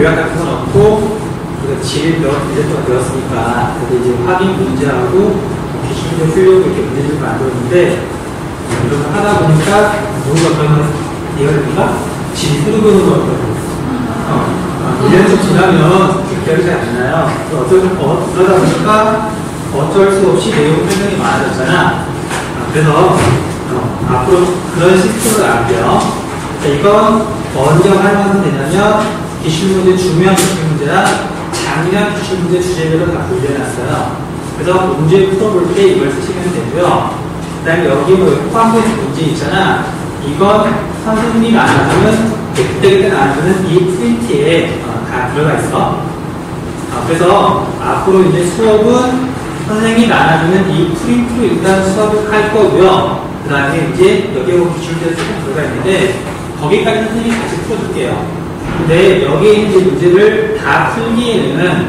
외곽 같은 건 없고, 질 이제부터 되었으니까, 그래도 이제 확인 문제하고, 기술적 풀려고 이렇게 문제를 만들었는데, 이렇게 하다 보니까, 뭔가 그러면, 이해가 질이 흐르는 거거든요. 1년 좀 지나면 기억이 잘 안 나요. 그러다 보니까 어쩔 수 없이 내용 설명이 많아졌잖아. 그래서 앞으로 그런 시스템을 알게요. 이건 먼저 활용하면 되냐면 기출 문제, 중요한 기출 문제랑 장기간 기출 문제 주제별로 다 분류해놨어요. 그래서 문제 풀어볼 때 이걸 쓰시면 되고요. 그 다음에 여기 뭐 포함된 문제 있잖아. 이건 선생님이 나눠주는 그때 나눠주는 이 프린트에 다 들어가 있어. 그래서 앞으로 이제 수업은 선생님이 나눠주는 이 프린트로 일단 수업을 할 거고요. 그 다음에 이제 여기에 뭐 기출들이 조금 들어가 있는데 거기까지 선생님이 같이 풀어줄게요. 근데 여기에 이제 문제를 다 풀기에는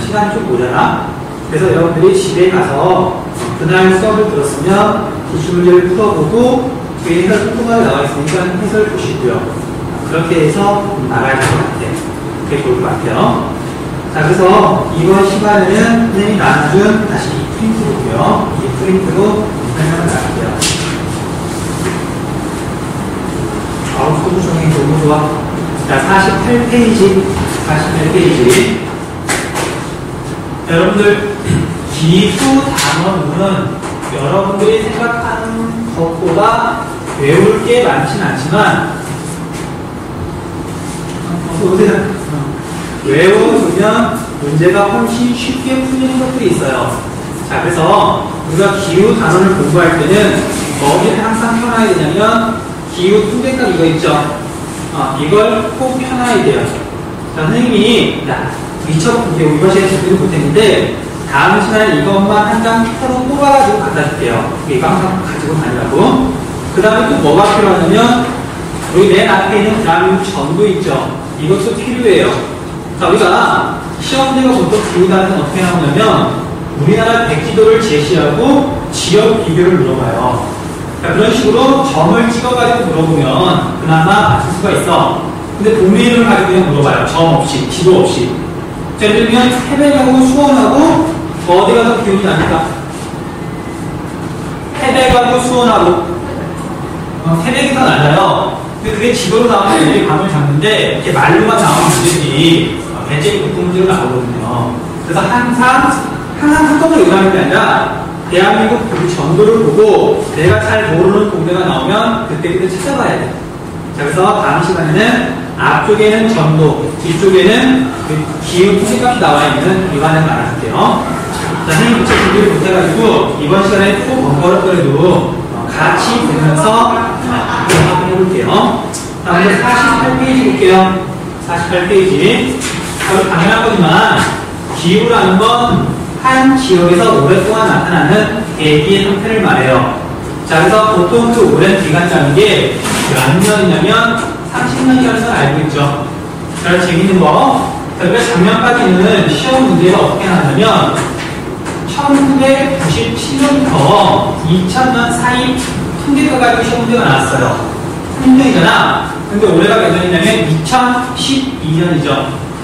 시간이 좀 모자라. 그래서 여러분들이 집에 가서 그날 수업을 들었으면 기출 문제를 풀어보고 뒤에 해설 통과가 나와 있으니까 해설 보시고요. 그렇게 해서 나가야 될 것 같아요. 그게 좋을 것 같아요. 자, 그래서 이번 시간에는 선생님이 나눠준 다시 이 프린트 보고요. 이 프린트로 설명을 나갈게요. 소구성이 너무 좋아. 자, 48페이지. 48페이지. 여러분들, 기후 단어는 여러분들이 생각하는 것보다 외울 게 많진 않지만, 외워두면 문제가 훨씬 쉽게 풀리는 것들이 있어요. 자, 그래서 우리가 기후 단원을 공부할 때는 어디에 항상 펴놔야 되냐면 기후 통계값 이거 있죠? 이걸 꼭 펴놔야 돼요. 자, 선생님이 미처 이번 시간에 준비를 못했는데 다음 시간에 이것만 한 장 펴로 뽑아가지고 갖다 줄게요. 이거 항상 가지고 다니라고. 그 다음에 또 뭐가 필요하냐면 여기 맨 앞에 있는 대한민국 전도 있죠? 이것도 필요해요. 자, 우리가 시험대가 보통 기후단은 어떻게 나오냐면 우리나라 백지도를 제시하고 지역 비교를 물어봐요. 자, 그런 식으로 점을 찍어가지고 물어보면 그나마 맞출 수가 있어. 근데 도메인을 가지고 그냥 물어봐요. 점 없이, 지도 없이. 자, 예를 들면 태백하고 수원하고 어디가 더 기온이 납니까? 태백하고 수원하고 태백이 더 낮아요. 근데 그게 지도로 나오면 애들이 감을 잡는데 이렇게 말로만 나오는 문제들이 대체로 높은 문제로 나오거든요. 그래서 항상 한꺼번에 의뢰하는 게 아니라 대한민국 그 전도를 보고 내가 잘 모르는 동네가 나오면 그때 찾아봐야 돼. 자, 그래서 다음 시간에는 앞쪽에는 전도, 뒤쪽에는 그 기후 통계값이 나와 있는 기관을 알아줄게요. 자, 선생님 미처 준비를 못해가지고 이번 시간에 꼭 번거롭더라도 같이 보면서 한번 해볼게요. 다음에 48페이지 볼게요. 48페이지. 당연한 거지만 기후라는 건 한 지역에서 오랫동안 나타나는 대기의 형태를 말해요. 자, 그래서 보통 그 오랜 기간이라는 게 몇 년이냐면 30년이라는 걸 알고 있죠. 자, 재밌는 거. 자, 그래서 작년까지는 시험 문제가 어떻게 나왔냐면 1997년부터 2000년 사이 통계가 가지고 시험 문제가 나왔어요. 3년이잖아. 근데 올해가 몇 년이냐면 2012년이죠.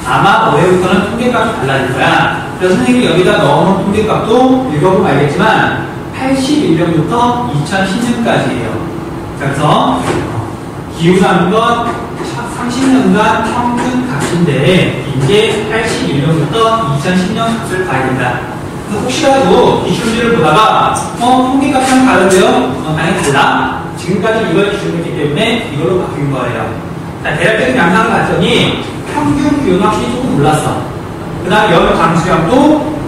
아마 올해부터는 통계값이 달라질 거야. 그래서 선생님이 여기다 넣어놓은 통계값도 읽어보면 알겠지만 81년부터 2010년까지예요. 그래서 기후라는 건 30년간 평균 값인데 이제 81년부터 2010년 값을 봐야 된다. 그래서 혹시라도 기출문제를 보다가 통계값이랑 다른데요? 당연히 달라. 지금까지 이걸 기준했기 때문에 이걸로 바뀐 거예요. 자, 대략적인 양상을 봤더니 평균 기온 확실히 조금 올랐어. 그 다음에 여름 강수량도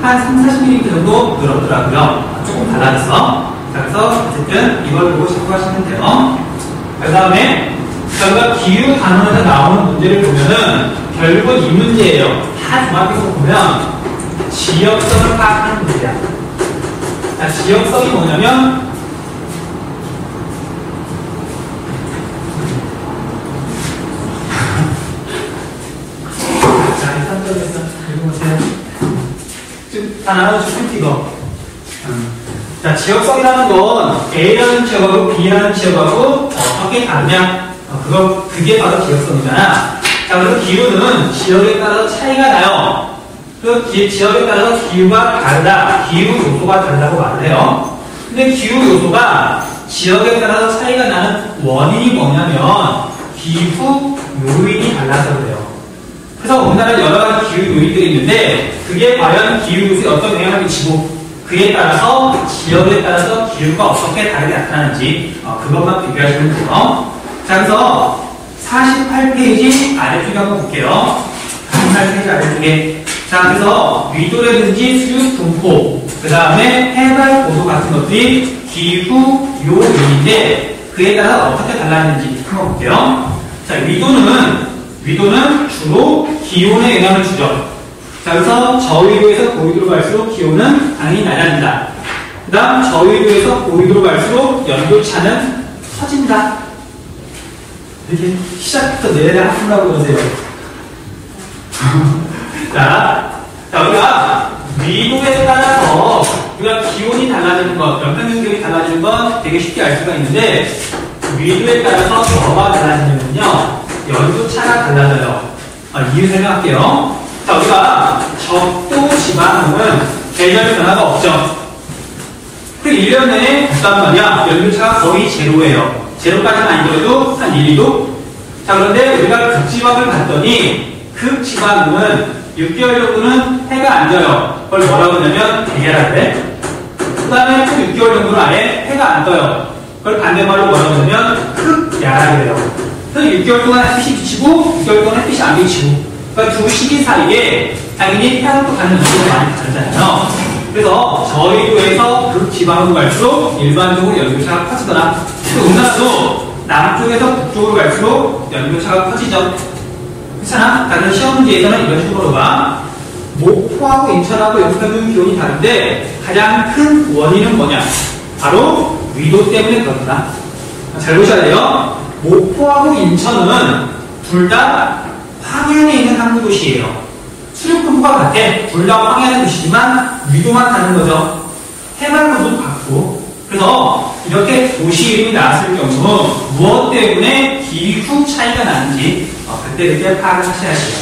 한 30-40mm 정도 늘었더라고요. 조금 달라졌어. 자, 그래서 어쨌든 이걸 보고 참고하시면 돼요. 그 다음에 저희가 기후 단원에서 나오는 문제를 보면은 결국은 이 문제예요. 다 종합해서 보면 지역성을 파악하는 문제야. 자, 지역성이 뭐냐면 다 나눠주고 이거. 자, 지역성이라는 건 A라는 지역하고 B라는 지역하고 어떻게 다르냐? 그게 바로 지역성이잖아. 자, 자, 그리고 기후는 지역에 따라서 차이가 나요. 그 지역에 따라서 기후가 다르다, 기후 요소가 다르다고 말을 해요. 근데 기후 요소가 지역에 따라서 차이가 나는 원인이 뭐냐면 기후 요인이 달라서 그래요. 그래서 우리나라에 여러 가지 기후 요인들이 있는데 그게 과연 기후 요소에 어떤 영향을 미치고 그에 따라서 지역에 따라서 기후가 어떻게 다르게 나타나는지 그것만 비교하시면 돼요. 자, 그래서 48페이지 아래쪽에 한번 볼게요. 48페이지 아래쪽에. 자, 그래서 위도라든지 수륙 분포, 그 다음에 해발 고도 같은 것들이 기후 요인인데 그에 따라 어떻게 달라지는지 한번 볼게요. 자, 위도는 주로 기온에 영향을 주죠. 자, 그래서 저위도에서 고위도로 갈수록 기온은 당연히 낮아진다. 그 다음 저위도에서 고위도로 갈수록 연도차는 커진다. 이렇게 시작부터 내내 하시라고 그러세요. 자, 우리가 위도에 따라서 우리가 기온이 달라지는 것, 평균 기온이 달라지는 건 되게 쉽게 알 수가 있는데 위도에 따라서 뭐가 달라지냐면요, 연도 차가 달라져요. 이유 설명할게요. 자, 우리가 적도 지방은 계절 변화가 없죠. 그 1년 내내 없단 말이야. 연도 차가 거의 제로예요. 제로까지는 아니더라도 한 1, 2도. 자, 그런데 우리가 극지방을 봤더니 극지방은 6개월 정도는 해가 안 져요. 그걸 뭐라고 하냐면 대야라 그래. 그 다음에 또 6개월 정도는 아예 해가 안 떠요. 그걸 반대말로 뭐라고 하냐면 흑야라 그래요. 그래서 6개월 동안 햇빛이 비치고 6개월 동안 햇빛이 안 비치고, 그러니까 두 시기 사이에 당연히 태양도 가는 연도가 많이 다르잖아요. 그래서 저희도에서 극지방으로 갈수록 일반적으로 연도차가 커지거나, 또 우리나라도 남쪽에서 북쪽으로 갈수록 연도차가 커지죠. 그렇잖아? 다른 시험 문제에서는 이런 식으로 봐. 목포하고 인천하고 연평균 기온이 다른데 가장 큰 원인은 뭐냐? 바로 위도 때문에 그렇다. 잘 보셔야 돼요. 목포하고 인천은 둘 다 황해안에 있는 항구 도시예요. 수륙 분포가 같아. 둘 다 황해안 도시지만 위도만 다른 거죠. 해발고도 같고. 그래서 이렇게 도시 이름이 나왔을 경우 무엇 때문에 기후 차이가 나는지 그때 파악을 하셔야 돼요.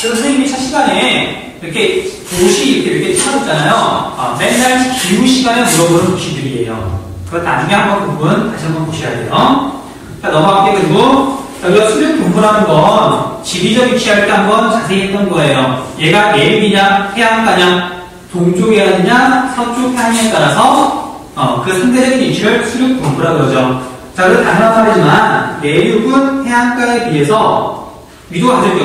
그래서 선생님이 첫 시간에 이렇게 도시 이렇게 찾았잖아요. 맨날 기후 시간에 물어보는 도시들이에요. 그거 나중에 한번 부분 다시 한번 보셔야 돼요. 자, 넘어갈게요. 그리고 여기가 수륙 분포라는 건 지리적 위치할 때 한번 자세히 했던 거예요. 얘가 내륙이냐 해안가냐 동쪽 해안이냐 서쪽 해안에 따라서 그 상대적인 위치를 수륙 분포라고 그러죠. 자, 그래서 당연한 말이지만 내륙은 해안가에 비해서 위도가 같을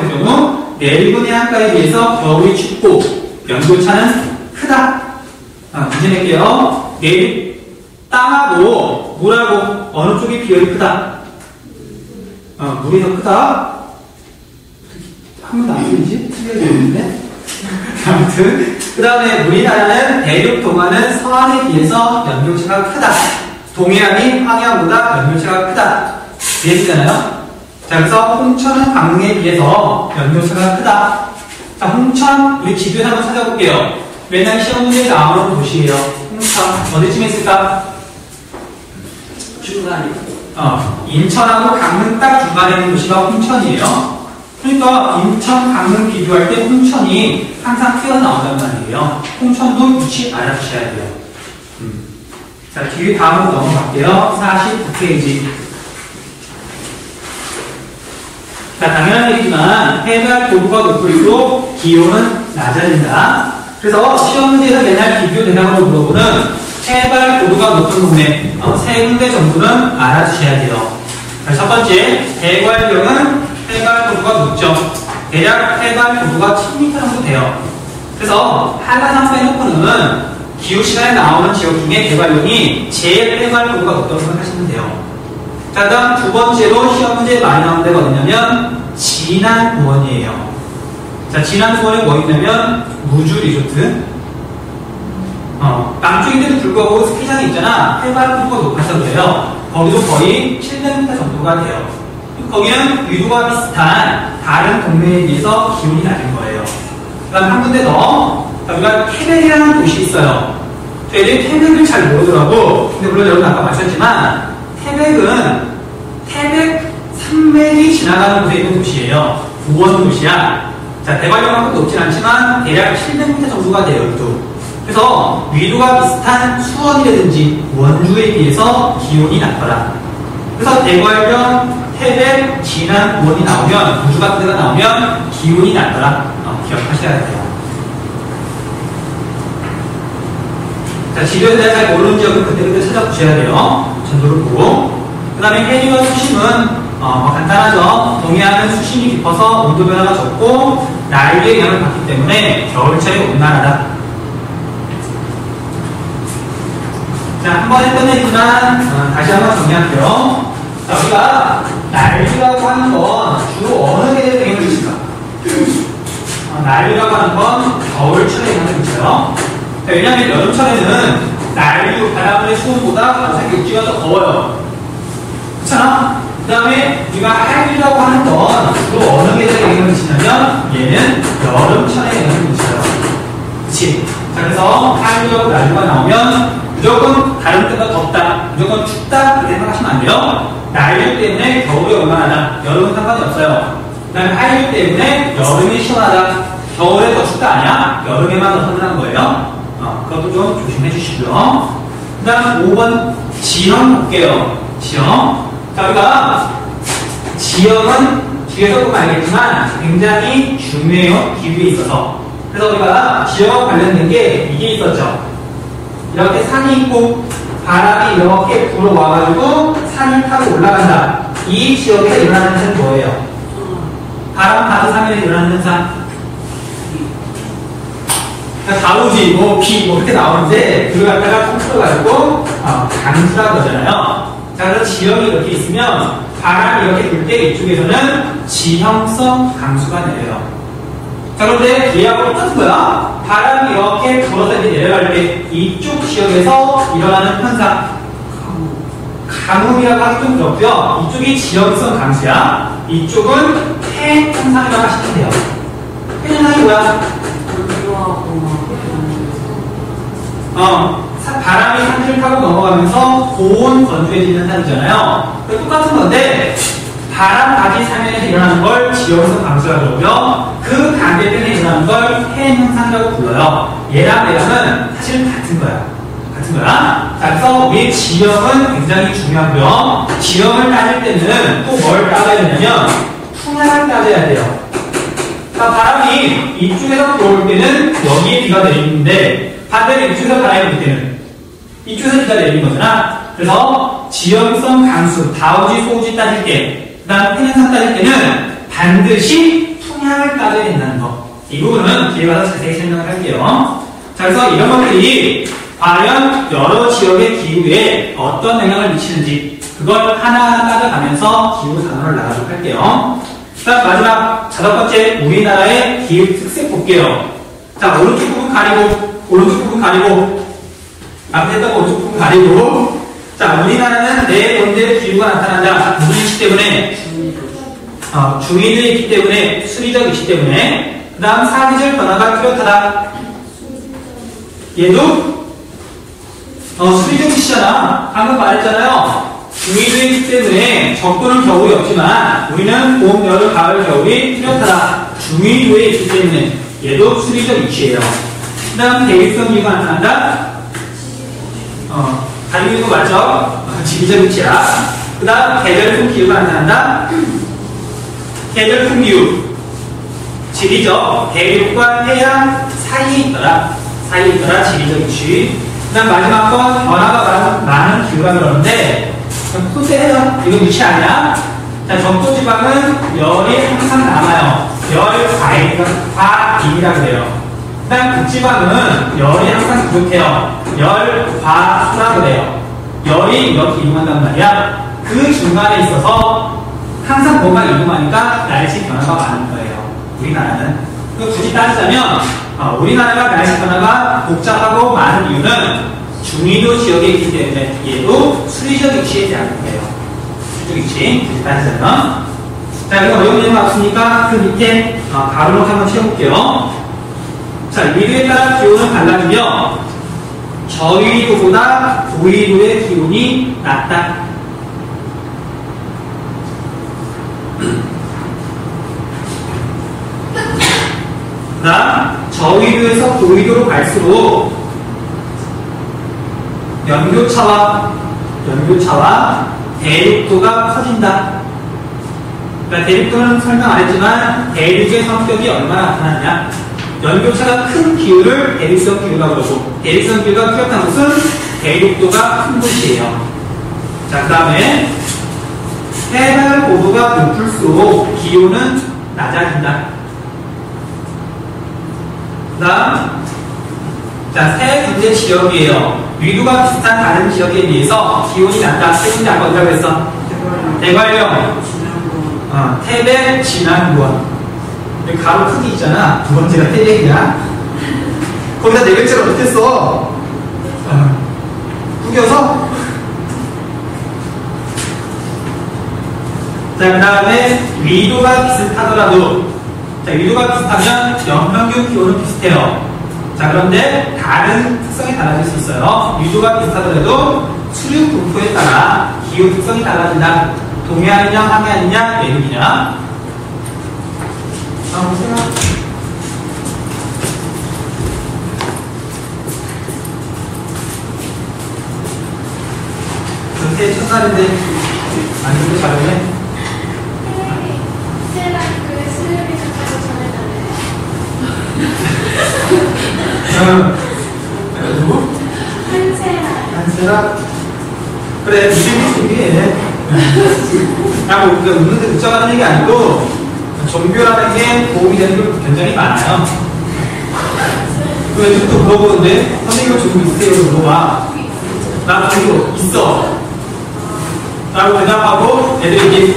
경우 내륙은 해안가에 비해서 겨울이 춥고 연도차는 크다. 문제 낼게요. 내륙 땅하고 물하고 어느 쪽이 비율이 크다? 물이 더 크다? 한 번도 안 들리지? 틀려져 있는데? 아무튼 그 다음에 우리나라는 대륙 동안은 서안에 비해서 연도차가 크다. 동해안이 황해안보다 연도차가 크다. 이해되잖아요? 자, 그래서 홍천은 강릉에 비해서 연도차가 크다. 자, 홍천 우리 지도에 한번 찾아볼게요. 맨날 시험 문제에 나오는 도시예요. 홍천 어디쯤에 있을까? 중간에. 인천하고 강릉 딱 중간에 있는 도시가 홍천이에요. 그러니까 인천, 강릉 비교할 때 홍천이 항상 튀어나온단 말이에요. 홍천도 위치 알아주셔야 돼요. 자, 뒤에 다음으로 넘어갈게요. 49페이지. 자, 당연한 얘기지만 해발 고도가 높을수록 기온은 낮아진다. 그래서 시험 문제에서 맨날 비교 대상으로 물어보는 해발 고도가 높은 동네 세 군데 정도는 알아주셔야 돼요. 자, 첫 번째, 대관령은 해발 고도가 높죠. 대략 해발 고도가 1000m 정도 돼요. 그래서 한라산 빼놓고는 기후 시간에 나오는 지역 중에 대관령이 제일 해발 고도가 높다고 생각하시면 돼요. 자, 다음 두 번째로 시험 문제에 많이 나오는 데가 어디냐면 진안공원이에요. 자, 진안공원에 뭐 있냐면 무주 리조트. 남쪽인데도 불구하고 스키장이 있잖아. 해발 고도가 높아서 그래요. 거기도 거의 700m 정도가 돼요. 거기는 위도가 비슷한 다른 동네에 비해서 기온이 낮은 거예요. 그 다음 한 군데 더. 우리가 태백이라는 도시 있어요. 저희들이 태백을 잘 모르더라고. 근데 물론 여러분 아까 마셨지만 태백은 태백 산맥이 지나가는 곳에 있는 도시예요. 고원 도시야. 자, 대관령만큼 높진 않지만 대략 700m 정도가 돼요, 위도. 그래서 위도가 비슷한 수원이라든지 원주에 비해서 기온이 낮더라. 그래서 대관령, 태백, 진안, 고원이 나오면, 우주 같은 데가 나오면 기온이 낮더라. 기억하셔야 돼요. 자, 지도에 대해 잘 모르는 지역은 그때그때 찾아보셔야 돼요. 전도를 보고. 그 다음에 해류와 수심은 간단하죠. 동해안은 수심이 깊어서 온도 변화가 적고 난류의 영향을 받기 때문에 겨울철에 온난하다. 자, 한 번 했던 얘기지만 다시 한번 정리할게요. 자, 우리가 난류라고 하는 건 주로 어느 계절에 영향을 미칠까? 난류라고 하는 건 겨울철에 영향을 미쳐요. 자, 왜냐하면 여름철에는 난류, 바람의 수온보다 사실 육지가 더 더워요. 그렇잖아? 그 다음에 우리가 한류라고 하는 건 주로 어느 계절에 영향을 미치냐면 얘는 여름철에 영향을 미쳐요. 그치? 자, 그래서 한류하고 난류가 나오면 무조건 다른 때보다 덥다, 무조건 춥다 그렇게 생각하시면 안 돼요. 난류 때문에 겨울이 온난하다, 여름은 상관이 없어요. 그 다음에 한류 때문에 여름이 시원하다, 겨울에 더 춥다 아니야? 여름에만 더 선선한 거예요. 그것도 좀 조심해 주시고요. 그 다음 5번 지형 볼게요. 지형. 자, 우리가 지형은 뒤에서 보면 알겠지만 굉장히 중요해요. 기후에 있어서. 그래서 우리가 지형과 관련된 게 이게 있었죠. 이렇게 산이 있고 바람이 이렇게 불어와가지고 산이 타고 올라간다. 이 지역에서 일어나는 현상이 뭐예요? 바람 가득 하면서 일어나는 현상. 가우지, 비, 이렇게 나오는데, 그걸 갖다가 통틀어가지고, 강수라고 그러잖아요. 자, 그래서 지형이 이렇게 있으면, 바람이 이렇게 불 때 이쪽에서는 지형성 강수가 내려요. 자, 그런데 얘하고 똑같은 거야. 바람이 이렇게 불어서 이제 내려갈 때, 이쪽 지역에서 일어나는 현상. 가뭄이라고 하기 좀 그렇고요. 이쪽이 지형성 강수야. 이쪽은 해 현상이라고 하시면 돼요. 해 현상이 뭐야? 바람이 산지를 타고 넘어가면서 고온 건조해지는 현상이잖아요. 똑같은 건데 바람 가지 사면에서 일어나는 걸 지형성 강수라고 그러고요. 그 반대편에 일어나는 걸 해 현상이라고 불러요. 얘랑 얘랑은 사실 같은 거야. 자, 그래서 우리 지형은 굉장히 중요하고요. 지형을 따질 때는 또 뭘 따져야 되냐면 풍향을 따져야 돼요. 자, 바람이 이쪽에서 들어올 때는 여기에 비가 내리는데 반대로 이쪽에서 바람이 불 때는 이쪽에서 비가 내리는 거잖아. 그래서 지형성 강수, 다우지, 소우지 따질 때, 그 다음 편현상 따질 때는 반드시 풍향을 따져야 된다는 거. 이 부분은 뒤에 가서 자세히 설명을 할게요. 자, 그래서 이런 것들이 과연 여러 지역의 기후에 어떤 영향을 미치는지 그걸 하나하나 따져가면서 기후 단어를 나가도록 할게요. 자, 마지막 5번째 우리나라의 기후 특색 볼게요. 자, 오른쪽 부분 가리고 앞에 했던 오른쪽 부분 가리고. 자, 우리나라는 네 번째 기후가 나타난다. 무슨 이슈 때문에? 중위도에 있기 때문에, 수리적 이슈 때문에. 그 다음 사계절 변화가 뚜렷하다. 얘도 수리적 이슈잖아. 방금 말했잖아요. 중위도에 있기 때문에 적도는 겨울이 없지만 우리는 봄, 여름, 가을, 겨울이 뚜렷하다. 중위도에 있기 때문에 얘도 수리적 이슈예요. 그 다음 대립성 기후가 나타난다. 가리고 있는 거 맞죠? 지리적 이슈야. 그 다음 계절풍 기후가 나타난다. 계절풍 기후. 지리적. 대륙과 해양 사이에 있더라. 지리적 이슈. 그 다음 마지막 건 변화가 많은 기후라 그러는데 소세요. 이거 무시 아니야? 자, 적도지방은 열이 항상 남아요. 열 과임이라 그래요. 그 다음 극지방은 열이 항상 부족해요. 열 과수라 그래요. 열이 이렇게 이동한단 말이야. 그 중간에 있어서 항상 뭐가 이동하니까 날씨 변화가 많은 거예요. 우리나라는. 굳이 따지자면 우리나라가 날씨 변화가 복잡하고 많은 이유는 중위도 지역에 있기 때문에 얘도 수리적 위치에 대한 거예요. 수리적 위치. 굳이 따지자면. 자, 이거 어려운 내용 없으니까 그 밑에 가로로 한번 채워볼게요. 자, 위도에 따라 기온은 달라지며 저위도보다 고위도의 기온이 낮다. 그 다음 저위도에서 고위도로 갈수록 연교차와 대륙도가 커진다. 그러니까 대륙도는 설명 안 했지만 대륙의 성격이 얼마나 나타나냐. 연교차가 큰 기울을 대륙성 기울이라고 그러고 대륙성 기울가 뚜렷한 곳은 대륙도가 큰 곳이에요. 자, 그 다음에 해발 고도가 높을수록 기온은 낮아진다. 그 다음 자, 세 군데 지역이에요. 위도가 비슷한 다른 지역에 비해서 기온이 낮다. 세 군데 아까 어디라고 했어? 대관령, 태백, 진안군. 여기 가로 크기 있잖아. 두 번째가 태백이야. 거기다 네 글자를 어떻게 써? 구겨서? 자, 그 다음에 위도가 비슷하더라도, 자, 위도가 비슷하면 연평균 기온은 비슷해요. 자, 그런데 다른 특성이 달라질 수 있어요. 위도가 비슷하더라도 수륙 분포에 따라 기온 특성이 달라진다. 동해안이냐, 황해안이냐, 내륙이냐. 보세요. 전체 첫날인데 안 그래도 잘하네. 누구? 한세라. 그래, 이름이 준비해. 뭐, 웃는데 웃자가는 얘기 아니고, 종교라는 게 도움이 되는 게 굉장히 많아요. 왜 또 물어보는데, 선생님은 종교 있으세요? 물어봐. 나 종교 있어. 라고 대답하고, 애들이 이제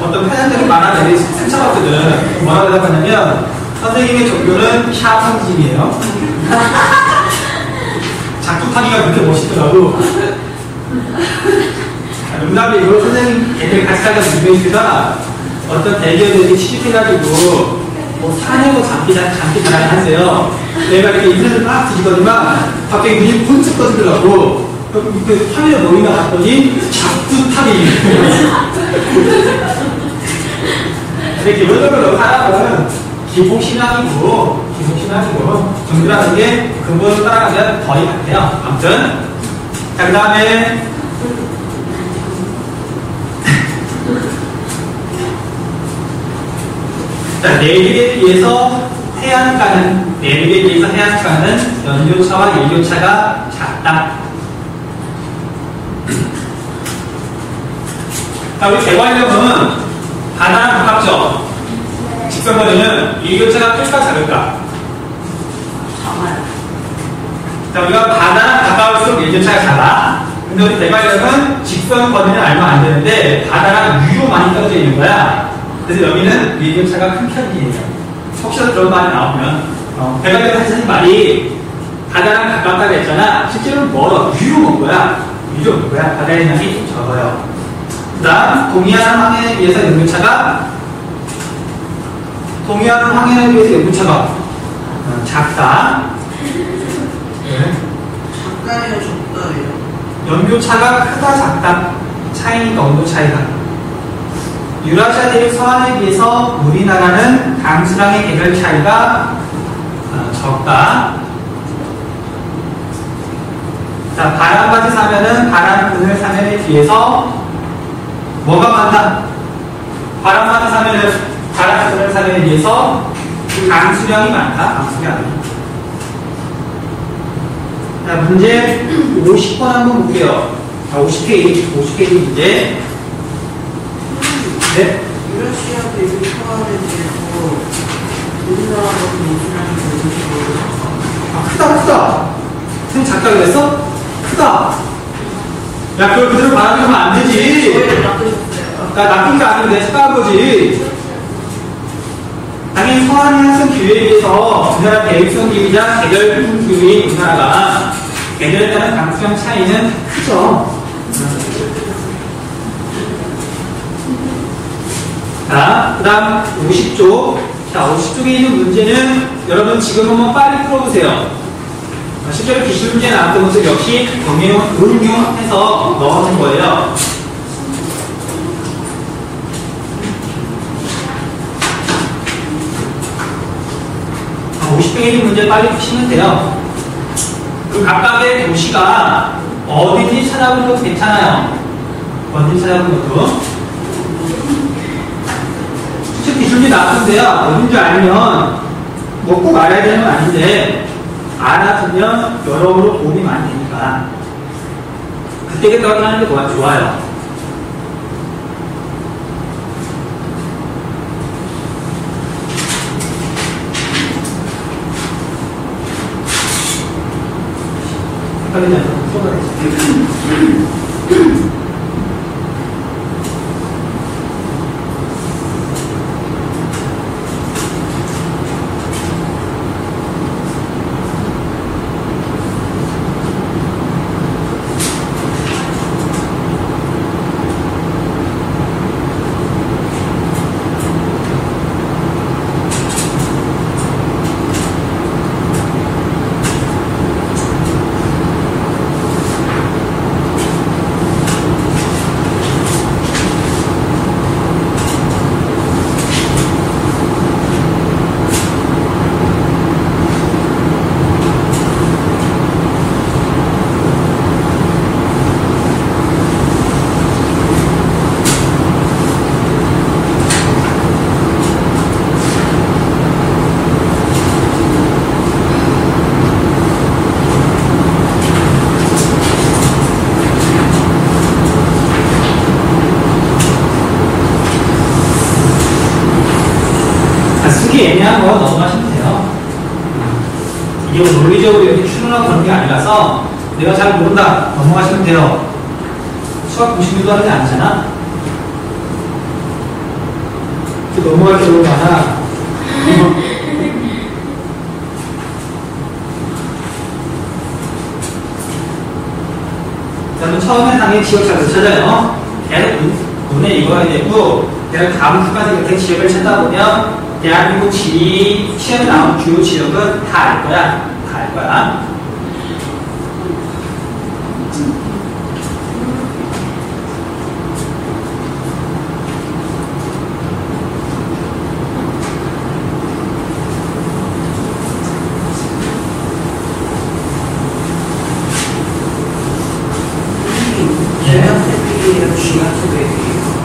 어떤 편향적인 말하는 애들이 상처받거든. 뭐라고 대답하냐면, 선생님의 종교는 샤먼즘이에요. 작두타기가 그렇게 멋있더라고. 농담이 이거 선생님 애들 같이 살던 유명인들가 어떤 대기업들이 취직해가지고 뭐 사내고 장기 자랑을 하세요. 내가 이렇게 인터넷을 막 뒤지더니만 갑자기 눈이 번쩍 떠지더라고. 그 화면에 뭐이나 봤더니 작두타기. 근데 기본적으로 사람은 기복신앙이고 종교라는 게 근본을 따라가면 거의 같아요. 아무튼 자, 그 다음에 자, 내륙에 비해서 해안가는 연교차와 일교차가 작다. 자, 우리 대관령은 바다랑 가깝죠? 직선거리는 일교차가 클까 작을까? 자, 우리가 바다랑 가까울수록 일교차가 작아. 근데 우리 대관령은 직선거리는 알면 안 되는데 바다랑 위로 많이 떨어져 있는 거야. 그래서 여기는 일교차가 큰 편이에요. 혹시라도 그런 말이 나오면 대관령 하시는 말이 바다랑 가깝다고 했잖아. 실제로는 멀어. 위로 온 거야. 바다의 양이 좀 적어요. 그 다음 동해안 항해에 비해서 연교차가 작다. 네. 작다예요, 적다예요? 연교차가 크다, 작다. 차이니까 온도 차이가. 유라시아 대륙 서안에 비해서 우리나라는 강수량의 개별 차이가 적다. 자, 바람바지 사면은 바람 그늘 사면에 비해서 뭐가 많다? 바람바지 사면은 바람 그늘 사면에 비해서 강수량이 많다. 강수량이. 자, 문제 50번 한번 볼게요. 자, 50페이지 문제. 네? 유라시아 대륙 서안에 대해서 우리나라는 우리나라는 크다. 선생님 작다 그랬어? 크다. 야, 그걸 그대로 말하면 안 되지. 왜 낚으셨어요? 나 낚인 게 아니고 내가 착각한 거지. 당연히 서안의 항성 기후에 비해서 우리나라 대륙성 기후이자 계절풍 기후인 우리나라가 계절에 따른 강수량 차이는 크죠. 자, 그 다음 50쪽. 자, 50쪽에 있는 문제는 여러분 지금 한번 빨리 풀어보세요. 실제로 기출 문제 나왔던 것을 역시 응용해서 넣어놓은 거예요. 50페이지 문제 빨리 푸시면 돼요. 그 각각의 도시가 어딘지 찾아보는 것도 괜찮아요. 어딘지 찾아보는 것도. 추측 기술이 나쁜데요. 어딘지 알면 뭐 꼭 알아야 되는 건 아닌데 알아두면 여러모로 도움이 많이 되니까 그때 확인하는 게 좋아요. 헷갈리지 않고 쏟아내세요. 애매한 거 넘어가시면 돼요. 이게 뭐 논리적으로 이렇게 추론하고 그런 게 아니라서 내가 잘 모른다 넘어가시면 돼요. 수학 90일도 하지 않잖아. 넘어갈 게 너무 많아. 그러면 처음에 당연히 지역자를 찾아요. 계속 눈에 익어야 되고 계속 다음 주까지 이렇게 지역을 찾다 보면 대한민국 지리 시험에 나온 주요 지역은 다 알 거야. 다 알 거야.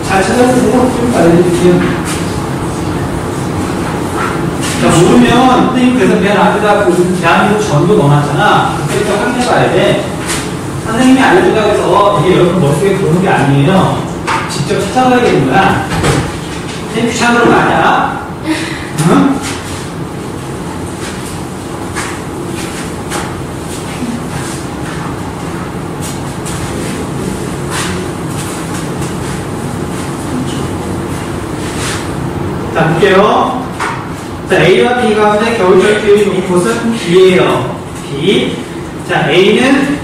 잘 찾아주세요. 좀 알려드릴게요. 모르면 선생님 그래서 맨 앞에다 그 대한민국 전도 넣어놨잖아. 그때부터 확인해봐야 돼. 선생님이 알려준다고 해서 이게 여러분 머릿속에 들어오는 게 아니에요. 직접 찾아봐야 되는 거야. 선생님 귀찮은 그런 거 아니야? 응? 자, 볼게요. 자, A와 B 가운데 겨울철 기온이 높은 곳은 B예요. B. 자, A는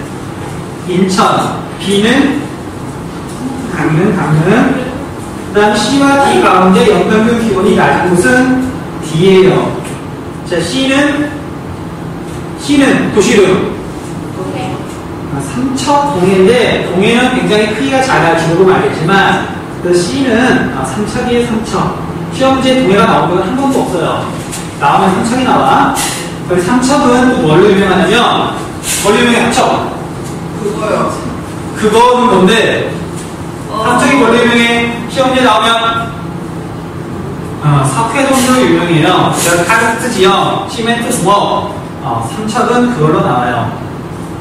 인천, B는 강릉. 그 다음 C와 D 가운데 연평균 기온이 낮은 곳은 D예요. 자, C는 도시름. 삼척 동해인데, 동해는 굉장히 크기가 작아요. 지도보면 알겠지만, 그 C는 삼척이에요, 삼척. 시험 문제에 동해가 나온 건 한 번도 없어요. 나오면 삼척이 나와. 그리고 삼척은 또 뭘로 유명하냐면, 뭘로 유명해, 삼척? 그거요. 그거는 뭔데? 삼척이 뭘로 유명해? 시험 문제 나오면, 석회동으로 유명해요. 그래서 카르스트 지형, 시멘트 부업, 삼척은 그걸로 나와요.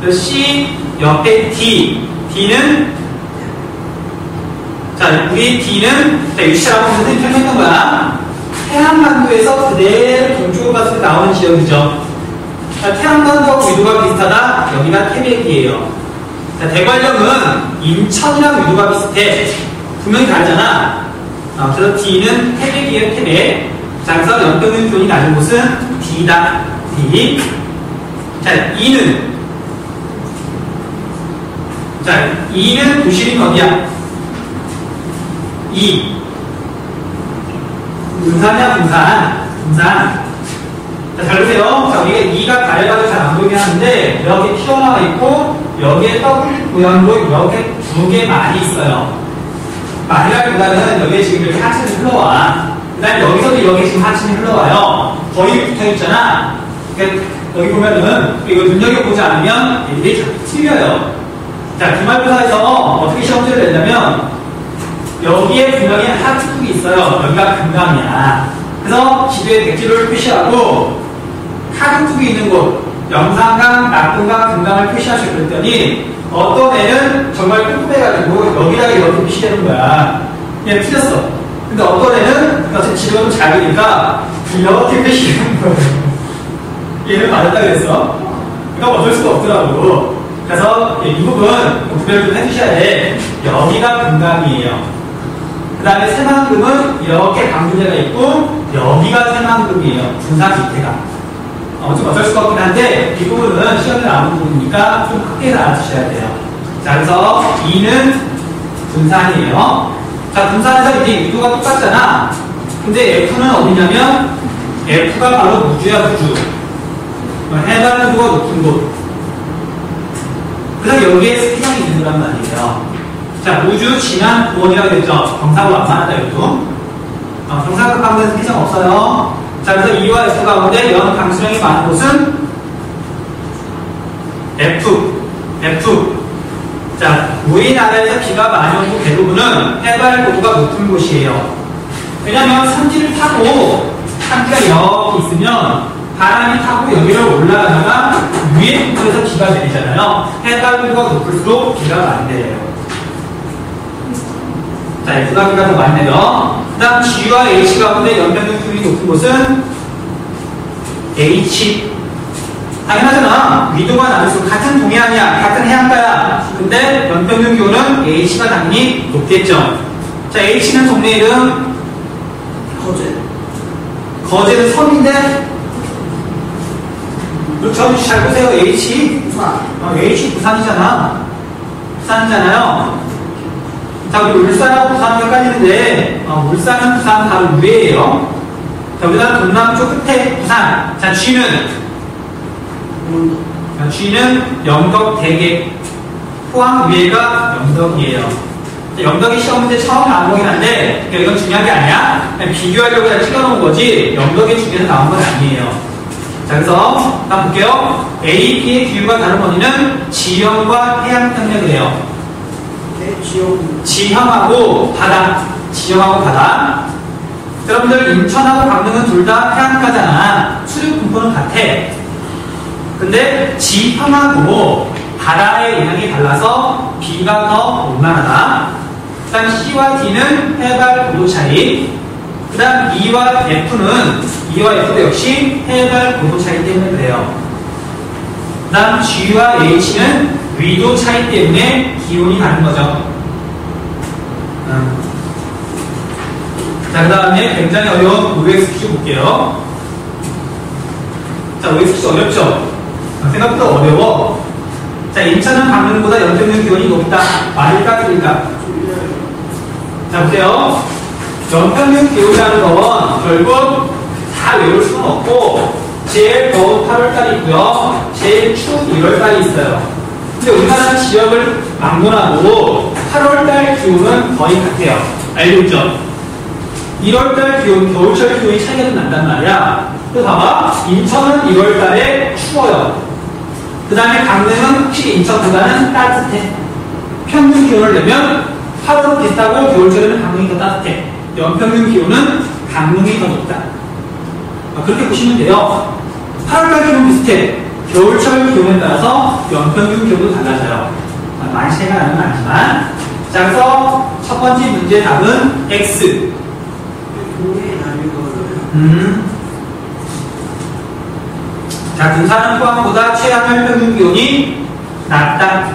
그래서 C 옆에 D, D는 자, 우리 D는 위치라고 선생님이 설명했던 거야. 태양반도에서 그대로 동쪽으로 갔을 때 나오는 지역이죠. 자, 태양반도하고 위도가 비슷하다. 여기가 태백이에요. 자, 대관령은 인천이랑 위도가 비슷해. 분명히 다르잖아. 그래서 D는 태백이에요, 태백. 자, 그래서 연평균 기온이 낮은 곳은 D다. D. 자, E는 도시는 어디야? E. 분산이야, 분산. 자, 잘 보세요. 자, 우리가 E가 가려가지고 잘 안 보이긴 하는데, 이렇게 튀어나와 있고, 여기에 W 모양으로 이렇게 두 개 많이 있어요. 많이라기보다는 여기에 지금 이렇게 하층이 흘러와. 그 다음에 여기서도 여기 지금 하층이 흘러와요. 거의 붙어 있잖아. 그러니까 여기 보면은 이거 눈여겨보지 않으면 얘들이 자꾸 틀려요. 자, 기말고사에서 어떻게 시험 문제를 냈냐면 여기에 분명히 하특국이 있어요. 여기가 금강이야. 그래서 지도에 백지로를 표시하고 하특국이 있는 곳 영산강, 낙동강, 금강을 표시하시고 그랬더니 어떤 애는 정말 꼼꼼해가지고 여기다가 이렇게 표시되는 거야. 얘 틀렸어. 근데 어떤 애는 어차피 지도가 좀 작으니까 이렇게 표시되는 거예요. 얘는 맞았다 그랬어. 그러니까 어쩔 수가 없더라고. 그래서 이 부분 구별을 좀 해주셔야 돼. 여기가 금강이에요. 그 다음에 새만금은 이렇게 강두제가 있고 여기가 새만금이에요. 분산 밑에가. 좀 어쩔 수가 없긴 한데 이 부분은 시험에 나오는 부분이니까 좀 크게 알아주셔야 돼요. 자, 그래서 2는 분산이에요. 자, 분산에서 이제 유도가 똑같잖아. 근데 F는 어디냐면 F가 바로 무주야, 무주. 해발 무주가 높은 곳. 그래서 여기에 스피형이 있는 거란 말이에요. 자, 무주, 진안, 구원이라고 했죠. 경사가 완만하다, 이것도. 경사급 가운데 스피형 없어요. 자, 그래서 E와 F 가운데 연 강수량이 많은 곳은 F. 자, 우리나라에서 비가 많이 오는 곳 대부분은 해발 고도가 높은 곳이에요. 왜냐면 산지를 타고 산지가 이렇게 있으면 바람이 타고 여기를 올라가다가 위에 부분에서 비가 내리잖아요. 해발 고도가 높을수록 비가 많이 내려요. 자, F가 비가 더 많이 내려. 그 다음 G와 H 가운데 연평균 기온이 높은 곳은 H. 당연하잖아. 위도가 나눌수록 같은 동해안이야. 같은 해안가야. 근데 연평균 기온은 H가 당연히 높겠죠. 자, H는 동네 이름 거제. 거제는 섬인데 그렇죠. 잘 보세요. H. 부산. H 부산이잖아. 부산이잖아요. 자, 우리 울산하고 부산이 헷갈리는데 울산은 부산 바로 위에예요. 자, 우리나라 동남쪽 끝에 부산. 자, G는 영덕 대계. 포항 위에가 영덕이에요. 자, 영덕이 시험 문제 처음 나온 거긴 한데 이건 중요한 게 아니야. 그냥 비교하려고 그냥 찍어놓은 거지 영덕의 중에서 나온 건 아니에요. 자, 그래서 한번 볼게요. A, B의 기후가 다른 원인은 지형과 해양 때문에 그래요. 지형하고 바다. 지형하고 바다. 여러분들 인천하고 강릉은 둘 다 해안가잖아. 수륙 분포는 같아. 근데 지형하고 바다의 영향이 달라서 비가 더 올만하다. 그 다음 C와 D는 해발 고도 차이. 그 다음 E와 F도 역시 해발 고도 차이 때문에 그래요. 그 다음 G와 H는 위도 차이 때문에 기온이 다른 거죠. 자, 그 다음에 굉장히 어려운 OX 퀴즈 볼게요. 자, OX 퀴즈 어렵죠? 생각보다 어려워. 자, 인천은 강릉보다 연평균 기온이 높다. 말일까, 틀릴까? 자, 보세요. 연평균 기온이라는 건 결국 다 외울 수는 없고, 제일 더운 8월달이 있고요. 제일 추운 1월달이 있어요. 근데 우리나라 지역을 막론하고 8월달 기온은 거의 같아요. 알고 있죠? 1월달 기온, 겨울철 기온이 차이가 좀 난단 말이야. 또 봐봐. 인천은 1월달에 추워요. 그 다음에 강릉은 확실히 인천보다는 따뜻해. 평균 기온을 내면 8월은 비슷하고 겨울철에는 강릉이 더 따뜻해. 연평균 기온은 강릉이 더 높다. 그렇게 보시면 돼요. 8월달 기온 비슷해. 겨울철 기온에 따라서 연평균 기온도 달라져요. 많이 차이가 나는 건 아니지만. 자, 그래서 첫 번째 문제의 답은 X. 자, 군산은 포항보다 최하늘 평균 기온이 낮다.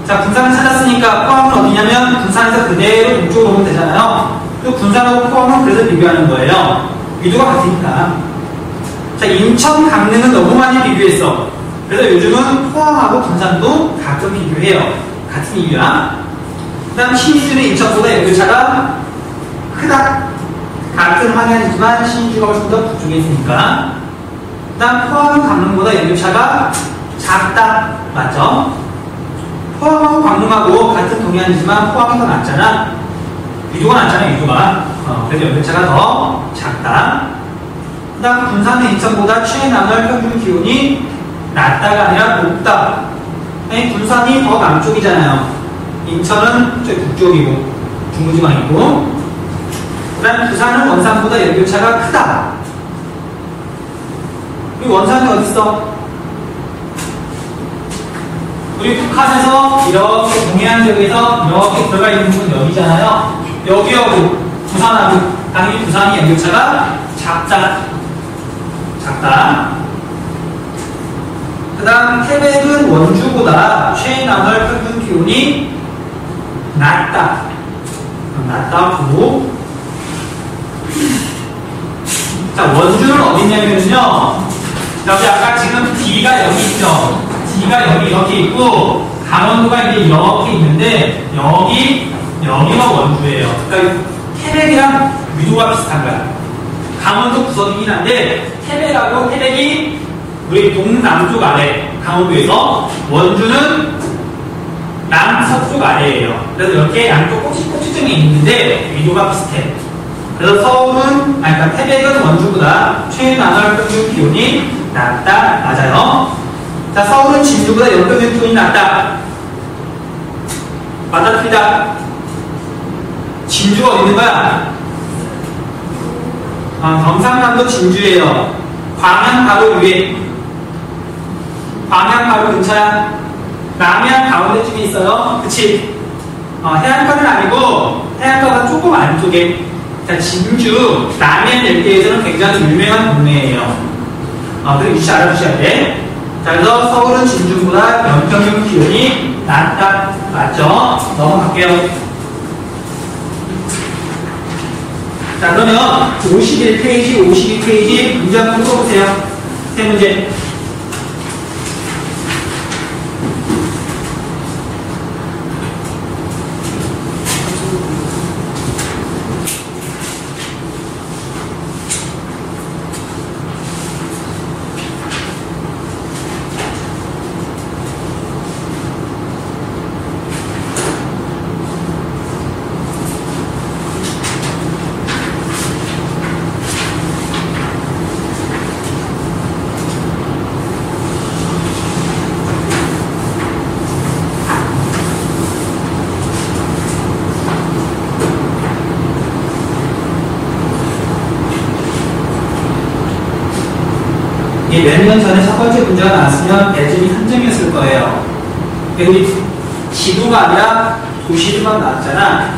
자, 군산을 찾았으니까 포항은 어디냐면 군산에서 그대로 동쪽으로 오면 되잖아요. 또 군산하고 포항은 그래서 비교하는 거예요. 위도가 같으니까. 자, 인천, 강릉은 너무 많이 비교했어. 그래서 요즘은 포항하고 군산도 가끔 비교해요. 같은 이유야. 그 다음 신의주는 인천보다 연교차가 크다. 같은 황해안이지만 신의주가 훨씬 더 북쪽에 있으니까. 그 다음 포항은 강릉보다 연교차가 작다. 맞죠? 포항하고 강릉하고 같은 동해안이지만 포항이 더 낮잖아. 위도가 낮잖아, 위도가. 그래서 연교차가 더 작다. 그 그 다음 군산은 인천보다 최남을 평균 기온이 낮다가 아니라 높다. 아니, 군산이 더 남쪽이잖아요. 인천은 저 북쪽이고 중부지방이고, 그 다음 부산은 원산보다 일교차가 크다. 우리 원산이 어딨어? 우리 북한에서 이렇게 동해안 지역에서 이렇게 들어가 있는 부분 여기잖아요. 여기하고 부산하고 당연히 부산이 연교차가 작다. 그 다음 태백은 원주보다 최남월 평균 기온이 낮다. 보고, 자, 원주는 어디냐면요, 여기 아까 지금 D가 여기 있죠. D가 여기 이렇게 있고 강원도가 이제 이렇게 있는데 여기가 원주예요. 그러니까 태백이랑 위도가 비슷한 거야. 강원도 구석이긴 한데 태백이 우리 동남쪽 아래 강원도에서, 원주는 남서쪽 아래예요. 그래서 이렇게 양쪽 꼭지점이 있는데 위도가 비슷해. 그래서 그러니까 태백은 원주보다 최남월 평균 기온이 낮다. 맞아요. 자, 서울은 진주보다 연평균 기온이 낮다. 맞아, 틀리다. 진주가 어디 있는 거야? 경상남도 진주예요. 광양 바로 위에. 광양 바로 근처야. 남해안 가운데쯤에 있어요. 그치? 해안가는 아니고 해안가가 조금 안쪽에. 자, 진주, 남해안 일대에서는 굉장히 유명한 동네예요. 그리고 위치 알아두셔야 돼. 자, 그래서 서울은 진주보다 연평균 기온이 낮다. 맞죠? 넘어갈게요. 자, 그러면 51페이지 문제 한번 풀어보세요. 세 문제. 몇 년 전에 첫 번째 문제가 나왔으면 배점이 3점이었을 거예요. 우리 지도가 아니라 도시도만 나왔잖아.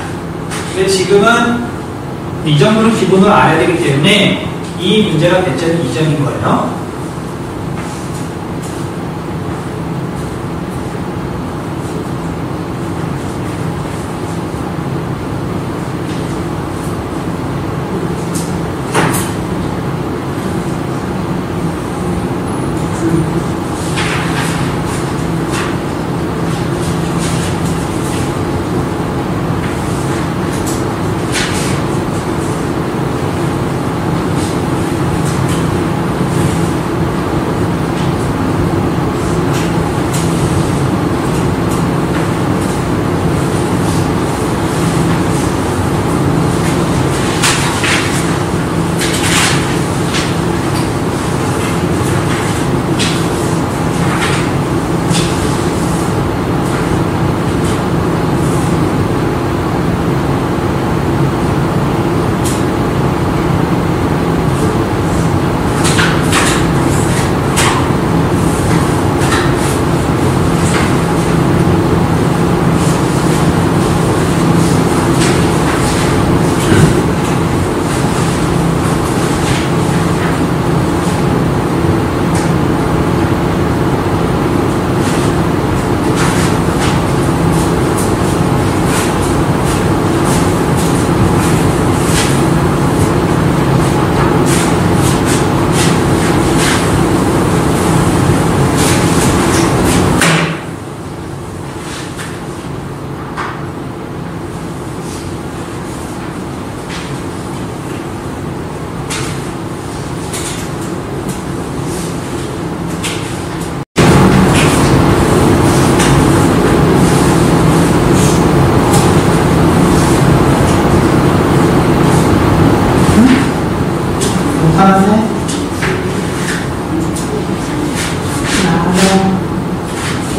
근데 지금은 이 정도는 기본으로 알아야 되기 때문에 이 문제가 배점이 2점인 거예요.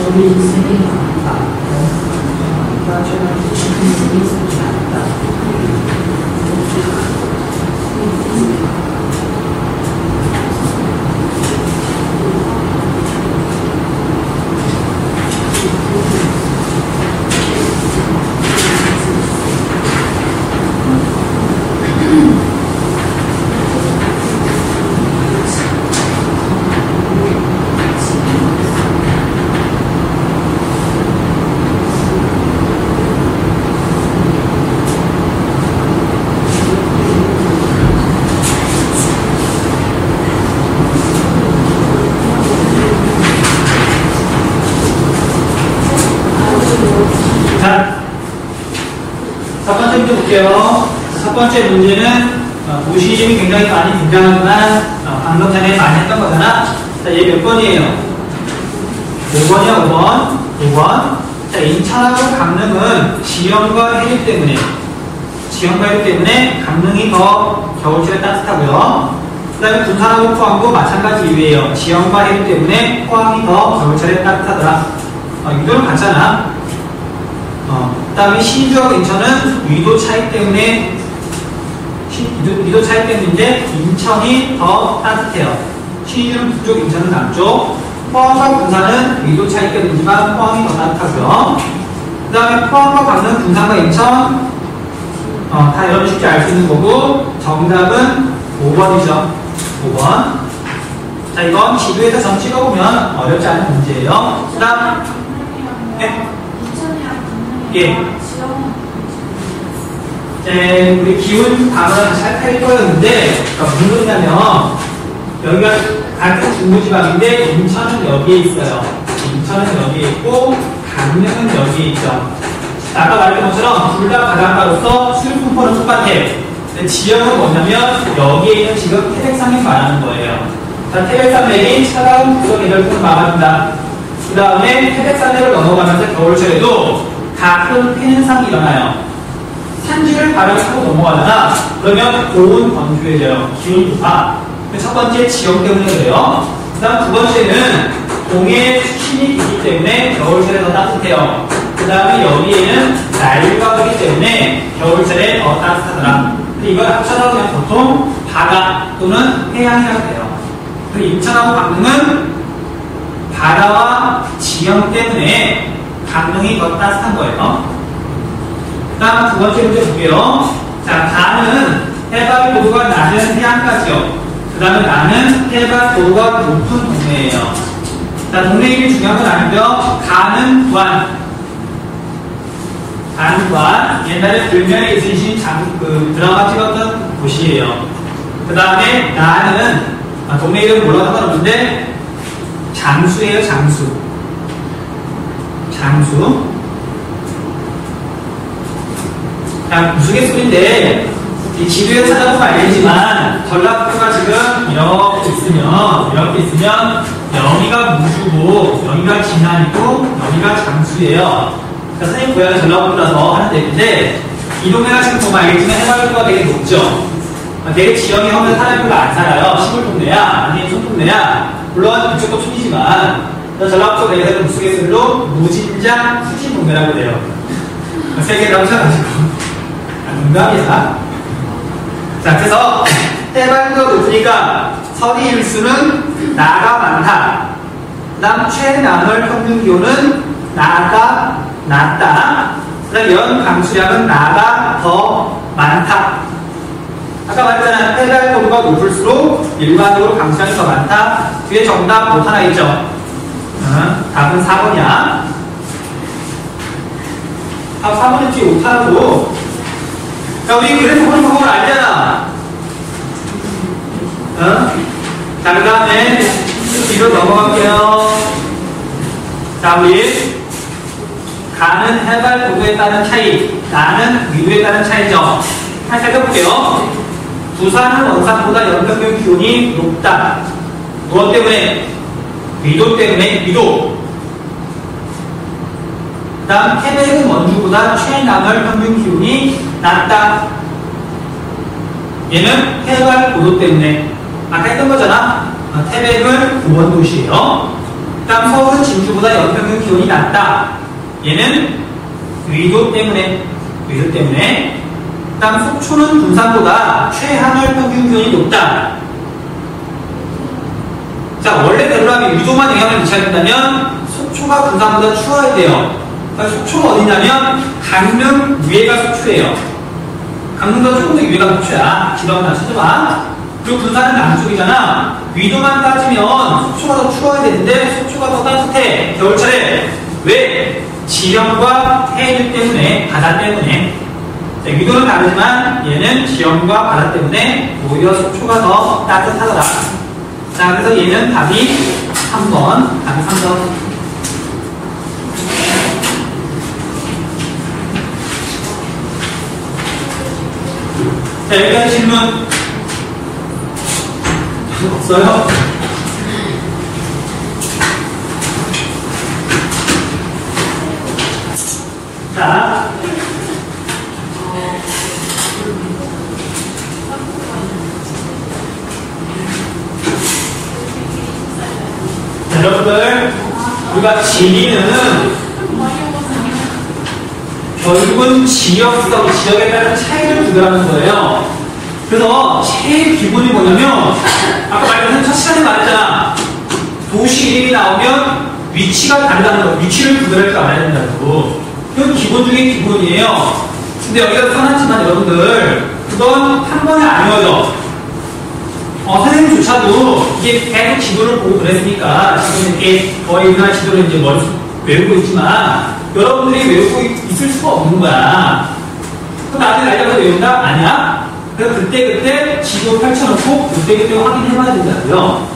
저리 인생이 많다. 저는 인생이 많다. 첫 번째 문제는 무시즘이 굉장히 많이 등장하지만 방금 전에 많이 했던 거잖아. 자, 얘 몇 번이에요? 5번이야, 5번. 5번. 자, 인천하고 강릉은 지형과 해류 때문에 강릉이 더 겨울철에 따뜻하고요. 그 다음에 부산하고 포항도 마찬가지 이유예요. 지형과 해류 때문에 포항이 더 겨울철에 따뜻하더라. 유도는 같잖아. 그 다음에 신주하고 인천은 위도 차이 때문에 인데 인천이 더 따뜻해요. 신주는 북쪽, 인천은 남쪽. 포항과 부산은 위도 차이 때문이지만 포항이 더 따뜻하고요. 그 다음에 포항과 강릉, 부산과 인천 다 여러분 쉽게 알 수 있는 거고 정답은 5번이죠. 5번. 자, 이건 지도에서 점 찍어보면 어렵지 않은 문제예요. 그 다음 네. 예. 우리 기운 단어를 다시 할 거였는데, 무슨 소리냐면, 여기가 같은 중부지방인데, 인천은 여기에 있어요. 인천은 여기에 있고, 강릉은 여기에 있죠. 아까 말했던 것처럼, 둘 다 바닷가로서 수륙분포는 똑같아. 근데 지역은 뭐냐면, 여기에 있는 지금 태백산맥 말하는 거예요. 자, 태백산맥이 차가운 구석 계절풍을 막아준다. 그 다음에 태백산맥을 넘어가면서 겨울철에도 가끔 폐는상이 일어나요. 산지를 바로 타고 넘어가잖아. 그러면 고온 건조해져요. 기온이 높아. 첫 번째 지형 때문에 그래요. 그 다음 두 번째는 동해 수심이 있기 때문에 겨울철에 더 따뜻해요. 그 다음에 여기에는 날과 흐기 때문에 겨울철에 더 따뜻하더라. 근데 이걸 합쳐서 그냥 보통 바다 또는 해양이라고 해요. 그리고 인천하고 강릉은 바다와 지형 때문에 강릉이 더 따뜻한 거예요. 그 다음 두 번째 문제 볼게요. 자, 가는 해발 고도가 낮은 해안가지요. 그 다음에 나는 해발 고도가 높은 동네예요. 자, 동네 이름이 중요한 건 아니고요. 가는 부안. 가는 부안. 옛날에 불면에 있으신 드라마 찍었던 곳이에요. 그 다음에 나는 동네 이름 몰라도 상관없는데 장수예요, 장수. 장수. 자, 우스갯소리인데, 이 지도에 찾아보면 알겠지만, 전라도가 지금 이렇게 있으면, 여기가 무주고, 여기가 진안이고, 여기가 장수예요. 그러니까 선생님 고향이 전라도라서 하는 얘기인데, 이 동네가 지금 보면 알겠지만 해발도가 되게 높죠. 되게 지형이 하면 사람이 별로 안 살아요. 시골 동네야, 아니면 촌동네야. 물론 이쪽도 촌이지만, 전라도 내에서는 우스갯소리로 무진장 수진 동네라고 해요. 세 개를 합쳐가지고. 농담이야. 자, 그래서 해발도가 높으니까 서리 일수는 나가 많다. 그 다음 최남을 평균 기온은 나가 낮다. 그 다음 연 강수량은 나가 더 많다. 아까 말했잖아. 해발도가 높을수록 일반적으로 강수량이 더 많다. 뒤에 정답 못 하나 있죠. 답은 4번이야. 4번은 뒤에 못하고. 자, 우리 그래프 보는 방법을 알잖아. 자, 그 다음에 뒤로 넘어갈게요. 자, 우리 가는 해발 고도에 따른 차이, 나는 위도에 따른 차이죠. 한 살펴볼게요. 부산은 원산보다 연평균 기온이 높다. 무엇 때문에? 위도 때문에. 위도. 그 다음 태백은 원주보다 최남을 평균 기온이 낮다. 얘는 해발 고도 때문에. 아까 했던 거잖아. 태백은 9번 도시예요. 다음 서울은 진주보다 연평균 기온이 낮다. 얘는 위도 때문에. 다음 속초는 군산보다 최하늘 평균 기온이 높다. 자, 원래대로라면 위도만 영향을 미쳐야 된다면 속초가 군산보다 추워야 돼요. 그러니까 속초가 어디냐면 강릉 위에가 속초예요. 강릉보다 조금 더 위에가 속초야. 지도만 다 찾아봐. 그리고 군산은 남쪽이잖아. 위도만 따지면 속초가 더 추워야 되는데 속초가 더 따뜻해. 겨울철에. 왜? 지형과 해일 때문에, 바다 때문에. 자, 위도는 다르지만 얘는 지형과 바다 때문에 오히려 속초가 더 따뜻하더라. 자, 그래서 얘는 답이 3번. 답이 3번. 자, 여기까지 질문 없어요? 자, 여러분들, 우리가 지리는 결국은 지역성, 지역에 따른 차이를 구별하는 거예요. 그래서 제일 기본이 뭐냐면, 아까 말했던 첫 시간에 말했잖아. 도시 이름이 나오면 위치가 다르다는 거, 위치를 구별할 줄 알아야 된다고. 그건 기본 중에 기본이에요. 근데 여기가 써놨지만 여러분들, 그건 한 번에 안 외워져. 선생님조차도 이게 계속 지도를 보고 그랬으니까 지금 이렇게 거의 우리나라 지도를 이제 머릿속 외우고 있지만 여러분들이 외우고 있을 수가 없는 거야. 그럼 나중에 날짜가 외운다? 아니야? 그래서 그때 지도 펼쳐놓고 그때 확인해봐야 된다고요.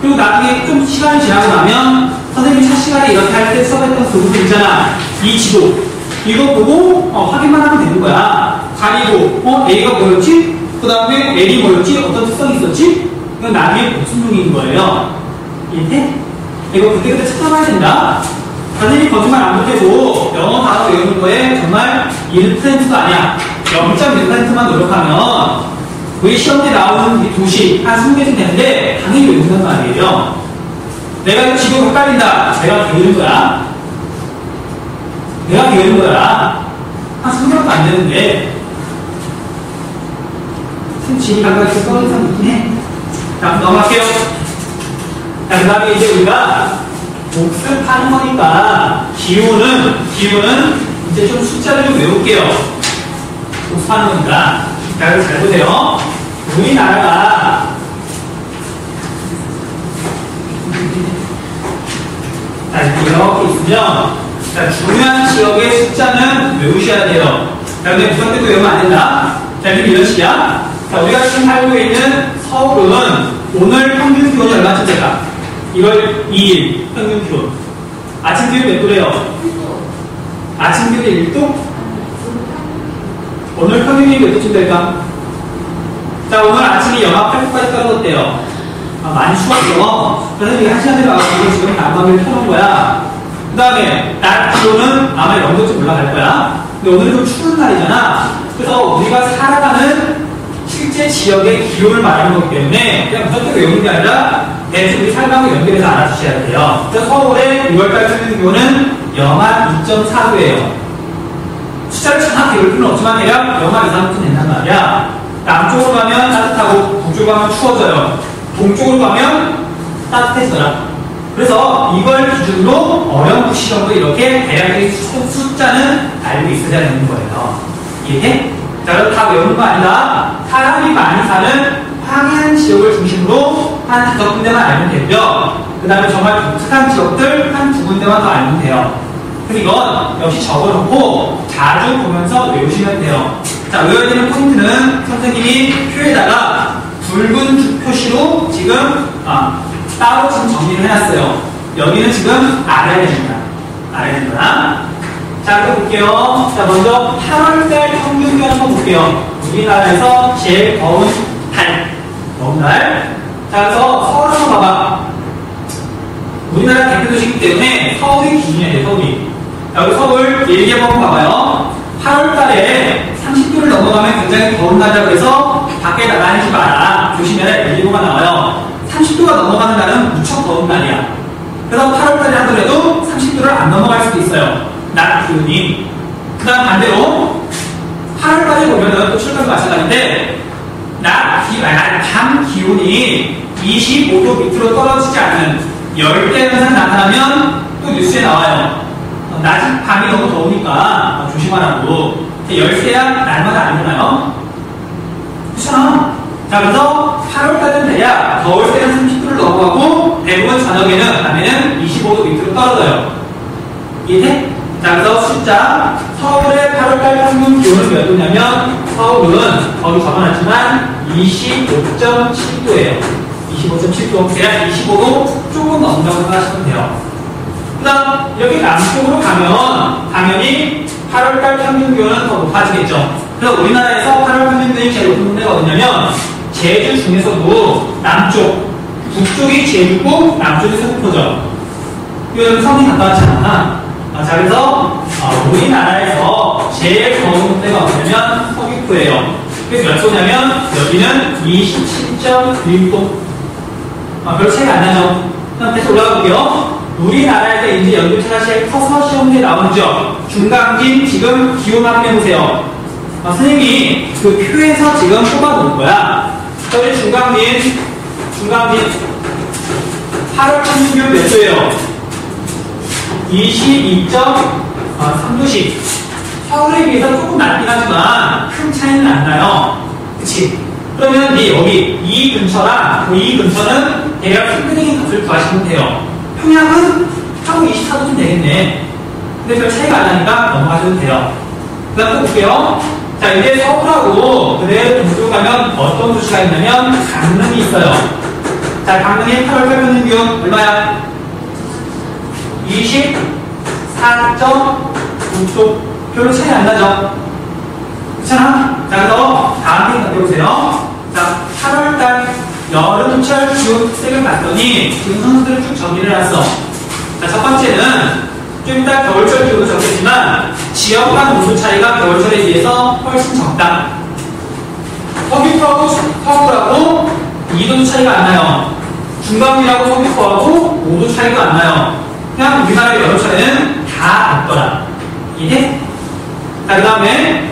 그리고 나중에 좀 시간이 지나고 나면 선생님이 첫 시간에 이렇게 할 때 수업했던 도구들 있잖아. 이 지도. 이거 보고 확인만 하면 되는 거야. 가리고 A가 뭐였지? 그 다음에 L이 뭐였지? 어떤 특성이 있었지? 이건 나중에 복습용인 거예요. 이해돼? 이거 그때 찾아봐야 된다. 선생님이 거짓말 안 못해도 영어 단어 외우는 거에 정말 1%도 아니야. 0.1%만 노력하면 우리 시험때 나오는 이 도시 한 20개쯤 되는데 당연히 외운단 말이에요. 내가 이거 지금 헷갈린다. 내가 배우는 거야. 한 3개월도 안 되는데 지금 감각이 써있는 있긴 해. 자, 넘어갈게요. 자, 그 다음에 이제 우리가 복습하는 거니까 기호는 이제 좀 숫자를 좀 외울게요. 복습하는 거니까. 자, 그래서 잘 보세요. 우리나라가 자, 이렇게 있으면 자, 중요한 지역의 숫자는 외우셔야 돼요. 자, 근데 무섭게도 외우면 안 된다. 자, 이런 식이야. 자, 우리가 지금 살고 있는 서울은 오늘 평균 기온이 얼마쯤 될까? 1월 2일 평균 기온. 아침 기온 몇 도래요? 아침 기온이 1도? 오늘 평균 기온이 몇 도쯤 될까? 자, 오늘 아침이 영하 8도까지 떨어졌대요. 많이 추웠어. 그래서 이게 한 시간에 와가지고 지금 난방비를 켜놓은 거야. 그 다음에 낮 기온은 아마 0도쯤 올라갈 거야. 근데 오늘은 좀 추운 날이잖아. 그래서 우리가 살아가는 실제 지역의 기온을 말하는 거기 때문에 그냥 무조건 외우는 게 아니라 대충 우리 삶하고 연결해서 알아주셔야 돼요. 그래서 서울의 6월달 평균 기온은 영하 2.4도예요. 숫자를 정확히 외울 필요는 없지만 대략 영하 2, 3도 된단 말이야. 남쪽으로 가면 따뜻하고 북쪽으로 가면 추워져요. 동쪽으로 가면 따뜻해져라. 그래서 이걸 기준으로 어려운 시험도 이렇게 대략의 숫자는 알고 있어야 되는 거예요. 이해해? 자, 그럼 다 외우는 거 아니다. 사람이 많이 사는 황해안 지역을 중심으로 한 5군데만 알면 되고요. 그 다음에 정말 독특한 지역들 한 2군데만 더 알면 돼요. 그럼 이건 역시 적어놓고 자주 보면서 외우시면 돼요. 자, 외워야 되는 포인트는 선생님이 표에다가 붉은 표시로 지금 따로 지금 정리를 해놨어요. 여기는 지금 알아야 됩니다. 알아야 된다. 자, 그럼 볼게요. 자, 먼저 8월달 평균 기온 한번 볼게요. 우리나라에서 제일 더운 달. 자, 그래서 서울 한번 봐봐. 우리나라 대표 도시이기 때문에 서울이 기준이야 돼, 서울이. 여기 서울 일기 한번 봐봐요. 8월달에 30도를 넘어가면 굉장히 더운 날이라고 해서 밖에 나가지 마라. 조심해라. 일기보가 나와요. 30도가 넘어가는 날은 무척 더운 날이야. 그래서 8월달에 하더라도 30도를 안 넘어갈 수도 있어요. 낮 기온이. 그 다음 반대로 8월달에 보면은 또 출근도 마찬가지인데 밤 기온이 25도 밑으로 떨어지지 않는 열대 현상 나타나면 또 뉴스에 나와요. 밤이 너무 더우니까 조심하라고. 열대야 날마다 안 일어나요? 그렇잖아. 자, 그래서 8월달은 돼야 더울 때는 30도를 넘어가고 대부분 저녁에는 밤에는 25도 밑으로 떨어져요. 이해돼? 자, 그래서 숫자 서울의 8월달 평균 기온은 몇 도냐면 서울은 거기 적어놨지만 25.7도예요. 25.7도. 그냥 25도 조금 넘는다고 생각하시면 돼요. 그 다음 여기 남쪽으로 가면 당연히 8월달 평균 기온은 더 높아지겠죠. 그래서 우리나라에서 8월 평균 기온이 제일 높은 데가 어디냐면 제주 중에서도 남쪽, 북쪽이 제주고 남쪽이 서귀포죠. 이건 성이 갔다 왔지 않나? 자, 그래서 우리나라에서 제일 더운 데가 어디냐면 서귀포예요. 그래서 몇 도냐면 여기는 27.1도. 별로 차이가 안 나죠? 그럼 다시 올라가 볼게요. 우리나라에서 이제 연도차가 커서 시험지에 나오죠. 중강진 지금 기온 확인해 보세요. 선생님이 그 표에서 지금 뽑아놓을 거야. 저희 중강진 8월 평균 기온 몇 도예요? 22.3도씩. 서울에 비해서 조금 낮긴 하지만 큰 차이는 안 나요. 그치? 그러면 여기 이 근처랑 이 근처는 대략 평균적인 값을 구하시면 돼요. 평양은 하고 24도쯤 되겠네. 근데 별 차이가 안 나니까 넘어가셔도 돼요. 그 다음 또 볼게요. 자, 이제 서울하고 그대로 동쪽으로 가면 어떤 도시가 있냐면 강릉이 있어요. 자, 강릉의 8월 평균 기온 얼마야? 24.9도. 별로 차이 안 나죠? 그렇잖아? 자, 그래서 다음 페이지 넘겨보세요. 자, 8월달 여름철 기온 색을 봤더니 지금 선수들을 쭉 정리를 해놨어. 자, 첫 번째는 좀 이따 겨울철 기온도 적겠지만 지역 간 온도 차이가 겨울철에 비해서 훨씬 적다. 서귀포하고 서울하고 2도 차이가 안 나요. 중강이라고 서귀포하고 5도 차이가 안 나요. 그냥 우리나라 여름철에는 다 덥더라. 이해? 자, 그 다음에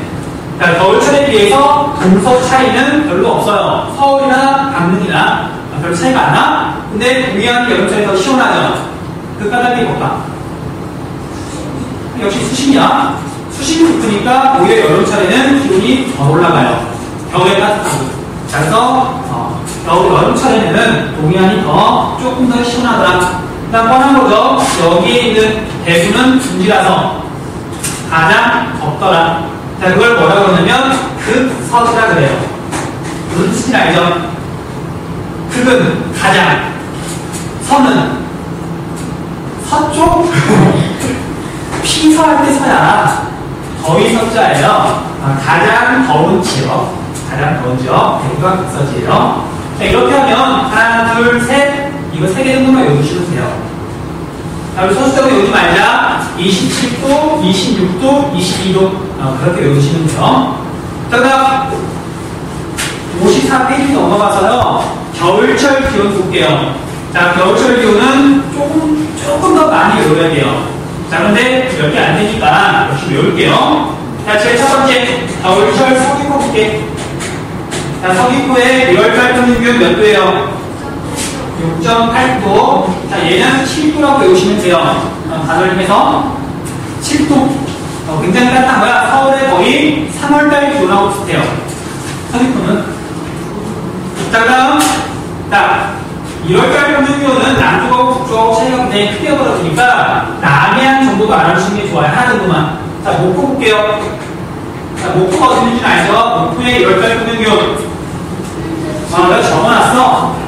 겨울철에 비해서 동서 차이는 별로 없어요. 서울이나 강릉이나 별로 차이가 안 나. 근데 동해안이 여름철에 더 시원하죠. 그 까닭이 뭘까? 역시 수심이야. 수심이 높으니까 오히려 여름철에는 기온이 더 올라가요. 겨울에 따뜻하고. 그래서 여름철에는 동해안이 조금 더 시원하더라. 일단 뻔한 거죠. 여기에 있는 대구는 둔지라서 가장 덥더라. 자, 그걸 뭐라고 그러냐면 극서지라 그래요. 무슨 뜻인지 알죠? 극은 가장, 서는 서쪽? 피서할 때 서야 더위 서자예요. 가장 더운 지역, 대구가 극서지예요. 자, 이렇게 하면 하나, 둘, 셋, 이거 3개 정도만 외우시면 돼요. 자, 우리 소수적으로 외우지 말자. 27도, 26도, 22도 그렇게 외우시면 돼요. 자, 그다음 54페이지 넘어가서요. 겨울철 기온 볼게요. 자, 겨울철 기온은 조금 더 많이 외워야 돼요. 자, 그런데 몇 개 안 되니까 역시 외울게요. 자, 제일 첫 번째 겨울철 서귀포 볼게. 자, 서귀포의 2월달 평균 기온 몇 도예요? 6.8도. 자, 얘는 7도라고 외우시면 돼요. 단월림에서 7도. 굉장히 따뜻한 거야. 서울의 거의 3월달 기온하고 비슷해요. 서귀포는. 자, 그다음 1월달 평균 기온은 남쪽하고 북쪽하고 차이가 굉장히 크게 벌어지니까 남해안 정도도 알아주시는 게 좋아요. 하나 정도만. 자, 목포 볼게요. 자, 목포가 어디 있는지는 알죠? 목포의 1월달 평균 기온. 여기 적어놨어.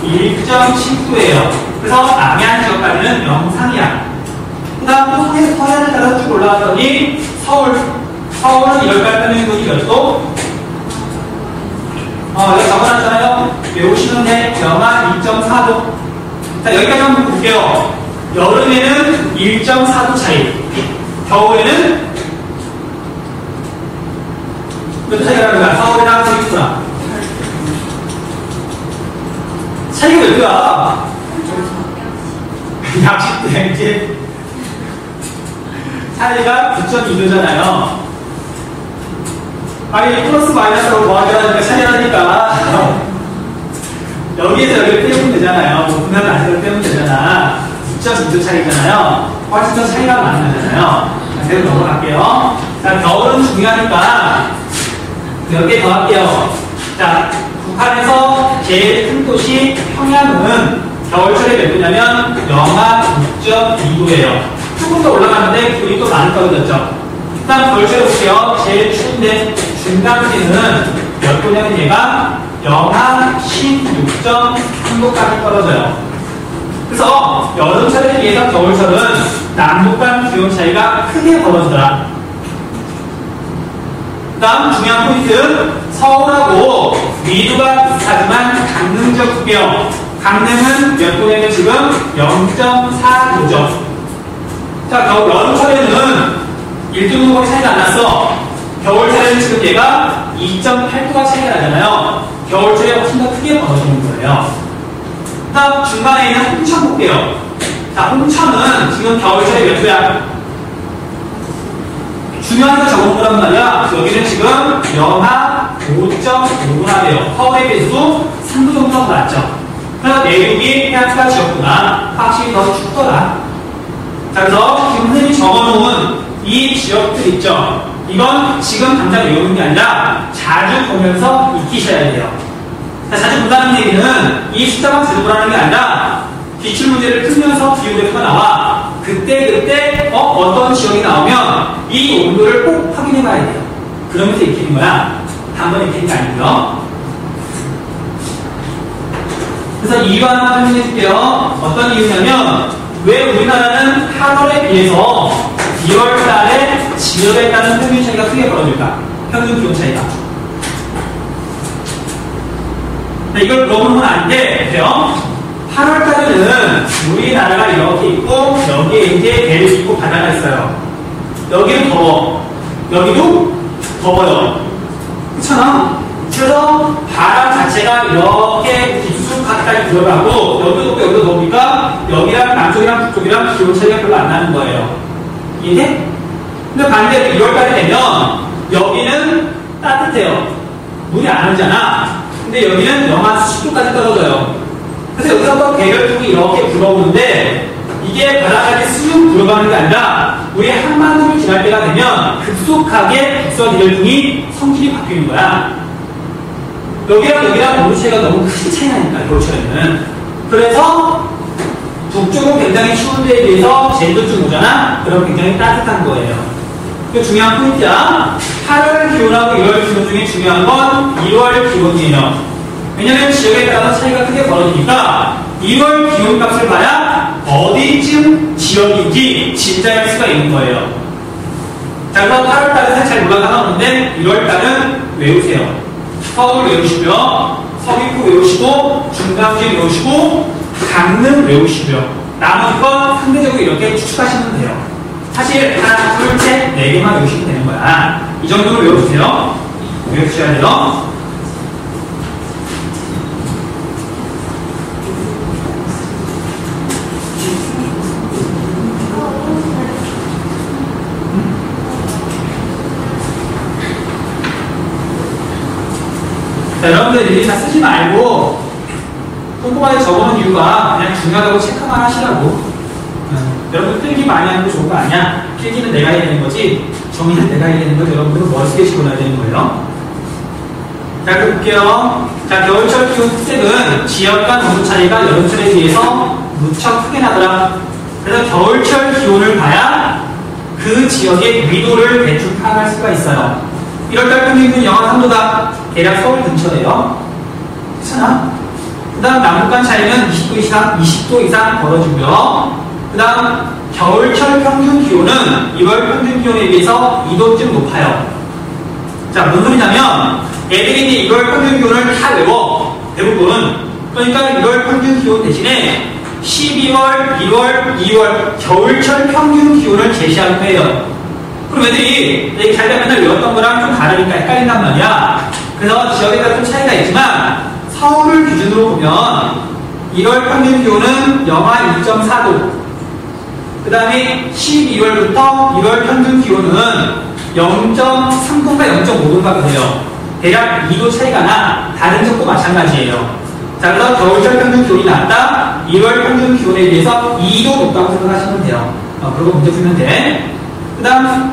1.7도예요. 그래서 남해안 지역까지는 영상이야. 그 다음 또 서해안을 따라 쭉 올라왔더니 서울은 1월달 평균 기온이 몇 도? 여기 적어놨잖아요. 외우시면 돼. 영하 2.4도. 자, 여기까지 한번 볼게요. 여름에는 1.4도 차이. 겨울에는 몇 도 차이가 나는 거야? 서울이랑 서귀포랑. 차이가 몇 도야? 약 10도. 여기가 이제 차이가 9.2도잖아요. 아니, 플러스 마이너스로 더하자니까 차이가 나니까 여기에서 여기를 빼면 되잖아요. 높으면 낮으로 빼면 되잖아. 9.2도 차이잖아요. 훨씬 더 차이가 많이 나잖아요. 그래서 넘어갈게요. 자, 겨울은 중요하니까 여기에 더할게요. 자, 북한에서 제일 큰 도시 평양은 겨울철에 몇 도냐면 영하 6.2도예요. 조금 더 올라가는데 기온이 또 많이 떨어졌죠. 일단 겨울철에 볼게요. 제일 추운데 중간지는 몇 도냐면 얘가 영하 16.3도까지 떨어져요. 그래서 여름철에 비해서 겨울철은 남북 간 기온 차이가 크게 벌어지더라. 그 다음 중요한 포인트, 서울하고 위도가 비슷하지만 강릉 지역 두께요. 강릉은 몇 도냐면 지금 0.4도죠. 자, 여름철에는 1.5도밖에 차이가 안 났어. 겨울철에는 지금 얘가 2.8도가 차이가 나잖아요. 겨울철에 훨씬 더 크게 벌어지는 거예요. 그 다음 중간에 있는 홍천 볼게요. 자, 홍천은 지금 겨울철에 몇 도야? 중요한 거 적은 거란 말이야. 여기는 지금 영하 5.5도나 돼요. 서울에 비해서도 3도 정도 더 낮죠. 그래서 내륙이 해안가 지역보다 확실히 더 춥더라. 자, 그래서 지금 선생님이 적어놓은 이 지역들 있죠. 이건 지금 당장 외우는 게 아니라 자주 보면서 익히셔야 돼요. 자, 자주 본다는 얘기는 이 숫자만 자주 보라는 게 아니라 기출문제를 풀면서 기후대표가 나와. 그때 어떤 지역이 나오면 이 온도를 꼭 확인해 봐야 돼요. 그러면서 익히는 거야. 단번에 익히는 게 아니고요. 그래서 이유 하나 설명해 줄게요. 어떤 이유냐면 왜 우리나라는 8월에 비해서 2월 달에 지역에 따른 평균 차이가 크게 벌어질까? 평균 기온 차이가. 이걸 물어보는 건 안 돼요. 8월 달에는 우리나라가 이렇게 있고 여기에 이제 대륙이 있고 바다가 있어요. 여기는 더워. 여기도 더워요. 그렇잖아. 그래서 바람 자체가 이렇게 깊숙하게 들어가고 여기도 덥고 여기도 더우니까 여기랑 남쪽이랑 북쪽이랑 기온 차이가 별로 안 나는 거예요. 이해? 근데 반대로 2월달이 되면 여기는 따뜻해요. 물이 안 오잖아. 근데 여기는 영하 10도까지 떨어져요. 그래서 여기서부터 계열풍이 이렇게 불어오는데 이게 바다까지 쑥 들어가는 게 아니라 우리 한반도를 지날 때가 되면 급속하게 북서 계열풍이 성질이 바뀌는 거야. 여기랑 온도 차이가 너무 큰 차이 나니까 겨울철에는. 그래서 북쪽은 굉장히 추운 데에 비해서 제주도쯤 오잖아? 그럼 굉장히 따뜻한 거예요. 그 중요한 포인트야. 8월 기온하고 2월 기온 중에 중요한 건 2월 기온이에요. 왜냐면 지역에 따라서 차이가 크게 벌어지니까 2월 기온 값을 봐야 어디쯤 지역인지 진짜일 수가 있는 거예요. 자, 그래서 8월달은 잘 몰라가는데 1월달은 외우세요. 서울 외우시고요. 서귀포 외우시고 중강진 외우시고 강릉 외우시고요. 나머지 건 상대적으로 이렇게 추측하시면 돼요. 사실 하나, 둘, 셋, 네 개만 외우시면 되는 거야. 이 정도로 외워주세요. 외우셔야 돼요. 자, 여러분들 일일이 다 쓰지 말고 꼼꼼하게 적어놓은 이유가 그냥 중요하다고 체크만 하시라고. 여러분 필기 많이 하는 거 좋은 거 아니야? 필기는 내가 해야 되는 거지 정의는 내가 해야 되는 거 여러분들은 머릿속에 집어넣어야 되는 거예요. 자, 그럼 볼게요. 자, 겨울철 기온 특색은 지역 간 온도 차이가 여름철에 비해서 무척 크게 나더라. 그래서 겨울철 기온을 봐야 그 지역의 위도를 대충 파악할 수가 있어요. 1월달 평균은 영하 3도다. 대략 서울 근처예요. 그렇잖아? 그 다음 남북 간 차이는 20도 이상 벌어지고요. 그 다음 겨울철 평균 기온은 2월 평균 기온에 비해서 2도쯤 높아요. 자, 무슨 소리냐면 애들이 2월 평균 기온을 다 외워. 대부분. 그러니까 1월 평균 기온 대신에 12월, 1월, 2월 겨울철 평균 기온을 제시할 거예요. 그럼 애들이 자기가 맨날 외웠던 거랑 좀 다르니까 헷갈린단 말이야. 그래서 지역에 따라 좀 차이가 있지만 서울을 기준으로 보면 1월 평균 기온은 영하 2.4도. 그 다음에 12월부터 1월 평균 기온은 0.3도인가 0.5도인가 그래요. 대략 2도 차이가 나. 다른 쪽도 마찬가지예요. 자, 그래서 겨울철 평균 기온이 낮다. 1월 평균 기온에 비해서 2도 높다고 생각하시면 돼요. 그리고 문제 풀면 돼. 그 다음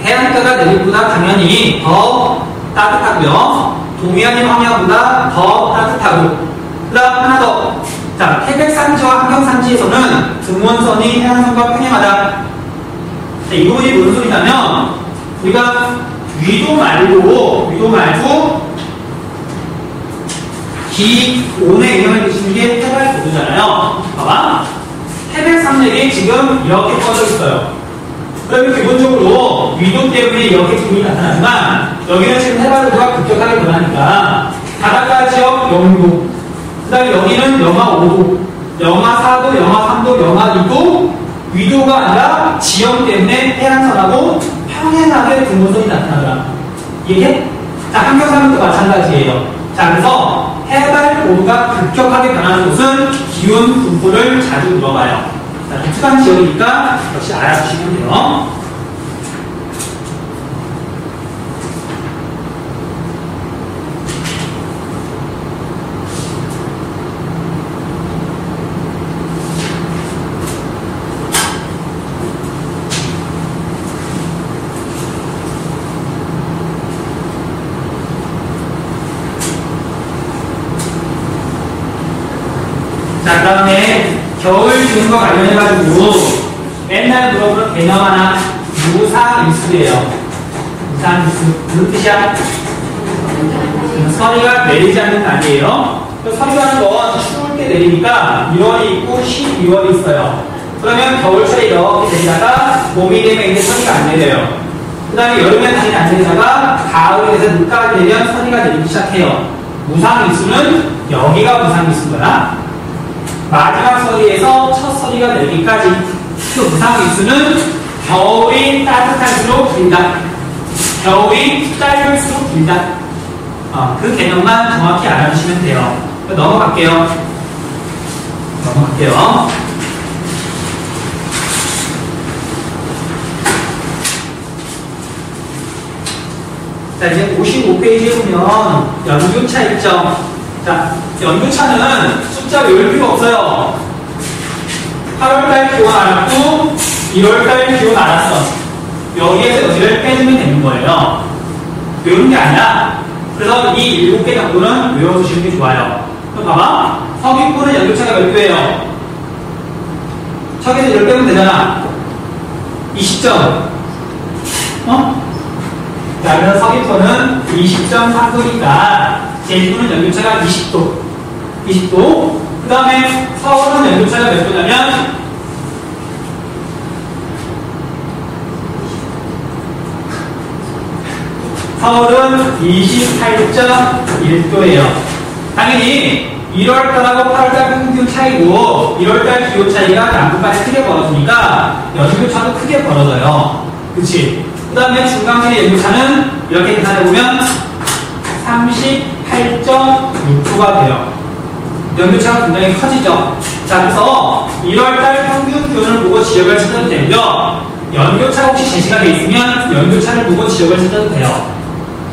해안가가 내륙보다 당연히 더 따뜻하고요. 동해안의 황야보다 더 따뜻하고. 그 다음 하나 더. 자, 태백산지와 함경산지에서는 등원선이 해안선과 평행하다. 자, 이 부분이 무슨 소리냐면 우리가 위도 말고 기온에 영향을 미치는 게 해발고도잖아요. 봐봐. 태백산맥이 지금 이렇게 뻗어 있어요. 그러면 기본적으로 위도 때문에 이렇게 기온이 나타나지만 여기는 지금 해발고도가 급격하게 변하니까 바닷가 지역 0도, 그 다음에 여기는 영하 5도, 영하 4도, 영하 3도, 영하 2도, 위도가 아니라 지형 때문에 해안선하고 평행하게 등원선이 나타나더라. 이게? 자, 함경산맥도 마찬가지예요. 자, 그래서 해발 고도가 급격하게 변하는 곳은 기온 분포를 자주 물어봐요. 자, 특수한 지역이니까 역시 알아주시면 돼요. 자, 그 다음에 겨울 기온과 관련해가지고 맨날 물어보는 개념 하나, 무상일수예요. 무상일수. 무슨 뜻이야? 서리가 내리지 않는 날이에요. 서리라는 건 추울 때 내리니까 1월이 있고 12월이 있어요. 그러면 겨울철에 이렇게 내리다가 봄이 되면 이제 서리가 안 내려요. 그 다음에 여름에 다시 안 내리다가 가을에 돼서 늦가을 되면 서리가 내리기 시작해요. 무상일수는 여기가 무상일수인 거야. 마지막 서리에서 첫 서리가 내리기까지. 그 무상일수는 겨울이 따뜻할수록 길다. 겨울이 짧을수록 길다. 그 개념만 정확히 알아주시면 돼요. 넘어갈게요. 자, 이제 55페이지에 보면 연교차 있죠. 자, 연교차는 숫자 외울 필요 없어요. 8월달 기온 알았고 1월달 기온 알았어. 여기에서 여기를 빼주면 되는 거예요. 외우는 게 아니라. 그래서 이 7개 정도는 외워주시는 게 좋아요. 그럼 봐봐. 서귀포는 연교차가 몇 도예요? 척에서 1을 빼면 되잖아. 20점. 자, 그래서 서귀포는 20.3도니까 제주도는 연교차가 20도. 그 다음에 서울은 연교차가 몇 도냐면 서울은 28.1도예요. 당연히 1월달하고 8월달 평균 차이고 1월달 기온 차이가 남북까지 크게 벌어지니까 연교차도 크게 벌어져요. 그치? 그 다음에 중간길의 연교차는 이렇게 계산해보면 38.6도가 돼요. 연교차가 굉장히 커지죠. 자, 그래서 1월달 평균 기온을 보고 지역을 찾아도 되고요. 연교차가 혹시 제시가 되어 있으면 연교차를 보고 지역을 찾아도 돼요.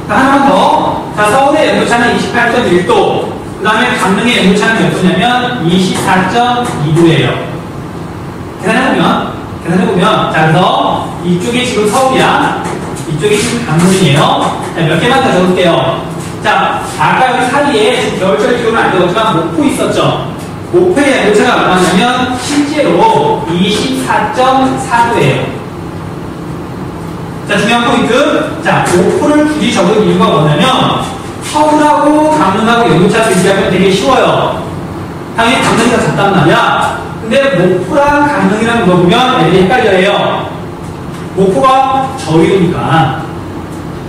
하나만 더. 자, 서울의 연교차는 28.1도. 그 다음에 강릉의 연교차는 몇 도냐면 24.2도예요. 계산해보면. 자, 그래서 이쪽이 지금 서울이야. 이쪽이 지금 강릉이에요. 자, 몇 개만 더 적을게요. 자, 아까 여기 사이에 겨울철 기온은 안 적었지만 목포 있었죠. 목포의 연교차가 얼마냐면 실제로 24.4도예요. 자, 중요한 포인트. 자, 목포를 굳이 적은 이유가 뭐냐면 서울하고 강릉하고 연교차 비교하면 되게 쉬워요. 당연히 강릉이 더 작단 말이야. 근데 목포랑 강릉이랑 물어보면 애들이 헷갈려해요. 목포가 저위도니까.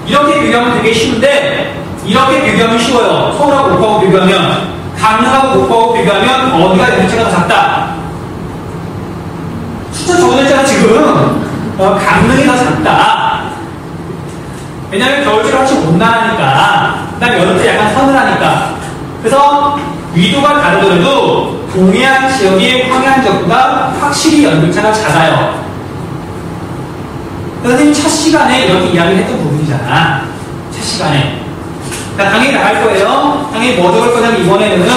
이렇게 비교하면 되게 쉬운데 이렇게 비교하면 쉬워요. 서울하고 목포하고 비교하면. 강릉하고 목포하고 비교하면 어디가 연교차가 더 작다. 숫자 적어냈잖아 지금. 강릉이 더 작다. 왜냐면 겨울철에 훨씬 온난하니까. 그 다음에 여름철에 약간 서늘하니까. 그래서 위도가 다르더라도 동해안 지역의 황해안 지역보다 확실히 연료차가 작아요. 선생님 첫 시간에 이렇게 이야기를 했던 부분이잖아. 첫 시간에. 그러니까 당연히 나갈 거예요. 당연히 뭐 적을 거냐면 이번에는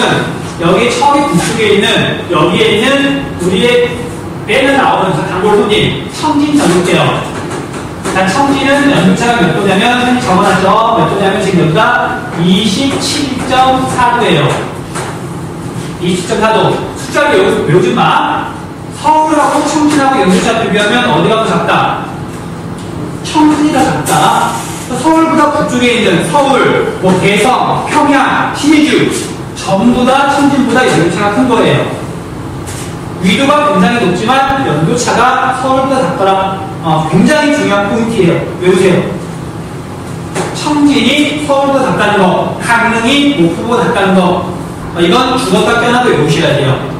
여기 처음에 북쪽에 있는 여기에 있는 우리의 매년 나오는 단골 손님 청진 적을게요. 자, 청진은 연료차가 몇 도냐면 적어놨죠. 몇 도냐면 지금 여기가 27.4도예요. 27.4도. 숫자를 외우지 마. 서울하고 청진하고 연료차 비교하면 어디가 더 작다? 청진이 더 작다. 서울보다 북쪽에 있는 서울, 뭐 대성, 평양, 신의주 전부 다 청진보다 연료차가 큰 거예요. 위도가 굉장히 높지만 연료차가 서울보다 작더라. 굉장히 중요한 포인트예요. 외우세요. 청진이 서울보다 작다는 거, 강릉이 목포보다 작다는 거, 이건 주석과 껴놔도 외우셔야 돼요.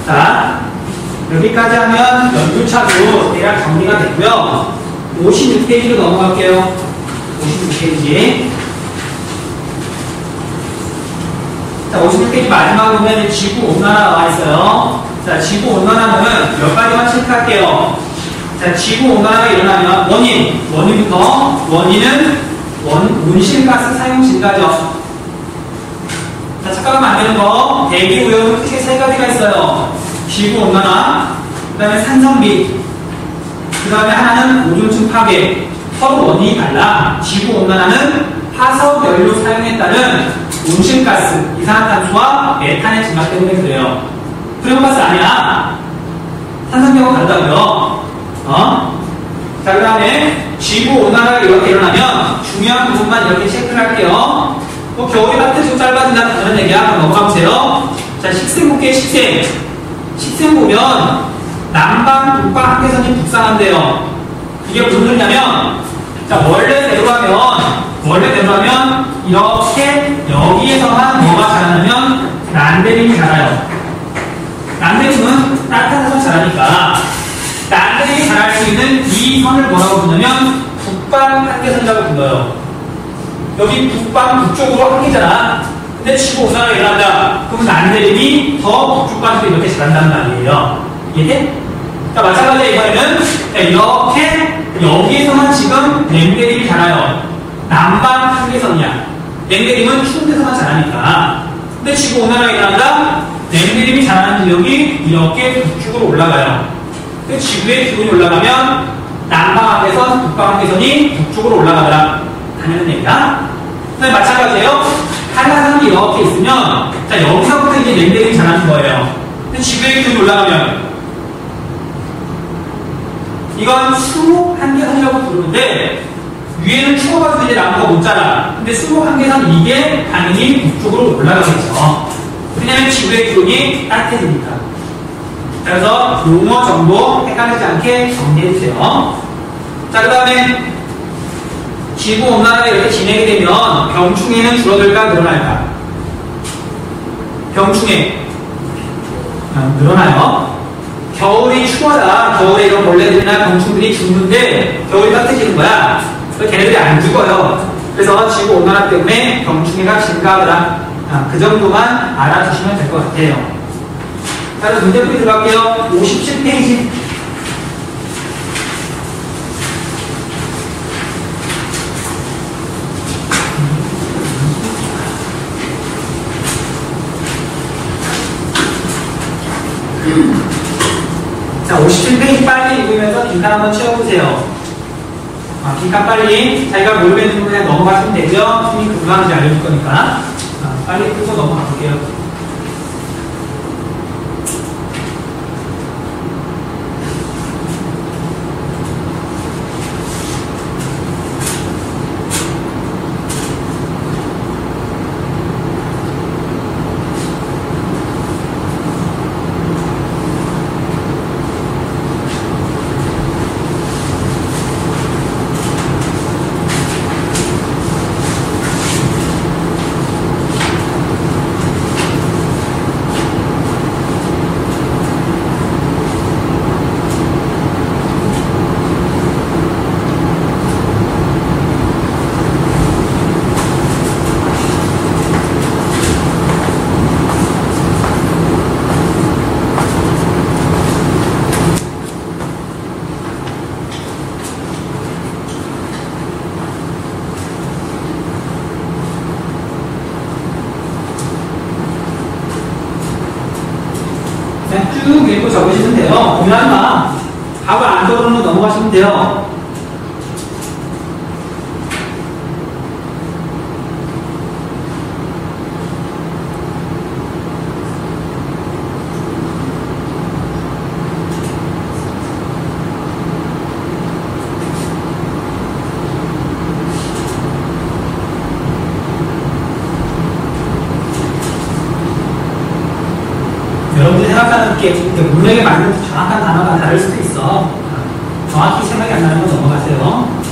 자, 여기까지 하면 연료차도 대략 정리가 됐고요. 56페이지로 넘어갈게요. 56페이지. 자, 56페이지 마지막으로 보면 지구온난화 나와 있어요. 자, 지구온난화는 몇 가지만 체크할게요. 자, 지구온난화가 일어나면 원인부터 원인은 온실가스 사용 증가죠. 자, 착각하면 안 되는 거, 대기오염은 크게 세 가지가 있어요. 지구온난화, 그 다음에 산성비, 그 다음에 하나는 오존층 파괴. 서로 원인이 달라. 지구온난화는 화석연료 사용에 따른 온실가스, 이산화탄소와 메탄의 증가 때문에 그래요. 프레온가스 아니야. 산성비하고 다르다고요. 자, 그 다음에 지구온난화가 이렇게 일어나면 중요한 부분만 이렇게 체크를 할게요. 뭐 겨울이 따뜻해지고 짧아진다는 그런 얘기야. 그럼 넘어가보세요. 자, 식생국계의 식생 보면 남방, 북방 한계선이 북상한대요. 이게 무슨 소리냐면, 자, 원래대로 하면 이렇게 여기에서만 뭐가 자라냐면 난데림이 자라요. 난데림은 따뜻한 데서 자라니까 난데림이 자랄 수 있는 이 선을 뭐라고 부르냐면 북방 한계선이라고 불러요. 여기 북방 북쪽으로 한계잖아. 근데 지구온난화가 일어난다. 그럼 난데림이 더 북쪽 가서 이렇게 자란다는 말이에요. 이해돼? 자, 마찬가지로 이번에는 이렇게 여기에서만 지금 냉데림이 자라요. 남방 한계선이야. 냉데림은 추운 데서만 자라니까. 근데 지구온난화가 일어난다. 냉데림이 자라는 지역이 이렇게 북쪽으로 올라가요. 근데 지구의 기온이 올라가면 남방 한계선, 북방 한계선이 북쪽으로 올라가더라. 하는 얘기야. 그다음에 마찬가지예요. 한라산이 이렇게 있으면, 자, 여기서부터 이제 냉데림이 자라는 거예요. 근데 지구의 기온이 올라가면, 이건 수목 한계선이라고 부르는데, 위에는 추워가지고 이제 나무가 못 자라. 근데 수목 한계선 이게 당연히 북쪽으로 올라가겠죠. 왜냐면 지구의 기온이 따뜻해지니까. 그래서 용어 정보 헷갈리지 않게 정리해주세요. 자, 그 다음에 지구온난화가 이렇게 진행이 되면 병충해는 줄어들까 늘어날까? 병충해 늘어나요. 겨울이 추워라. 겨울에 이런 벌레들이나 병충들이 죽는데 겨울이 따뜻해지는 거야. 그래서 걔네들이 안 죽어요. 그래서 지구온난화 때문에 병충해가 증가하더라. 그 정도만 알아주시면 될 것 같아요. 자, 그럼 문제풀이 들어갈게요. 57페이지. 자, 57페이지 빨리 읽으면서 빈칸 한번 채워보세요. 빈칸 빨리 자기가 모르겠는 부분에 넘어가시면 되죠. 선생님 금방 이제 알려줄 거니까. 빨리 풀고 넘어가 볼게요. 그냥 쭉 읽고 적으시면 돼요. 고민하지 마. 답을 안 떠오르는 거 넘어가시면 돼요. 여러분들이 생각하는 게 문맥에 맞는 정확한 단어가 다를 수도 있어. 정확히 생각이 안 나는 건 넘어가세요.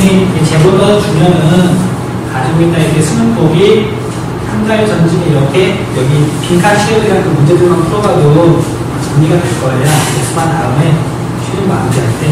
선생님이 제보를 주면은 가지고 있는 이렇게 수능법이 한 달 전쯤에 이렇게 여기 빈칸 채우기랑 그 문제들만 풀어가도 정리가 될 거예요. 예습한 다음에 쉬는 마무리할 때.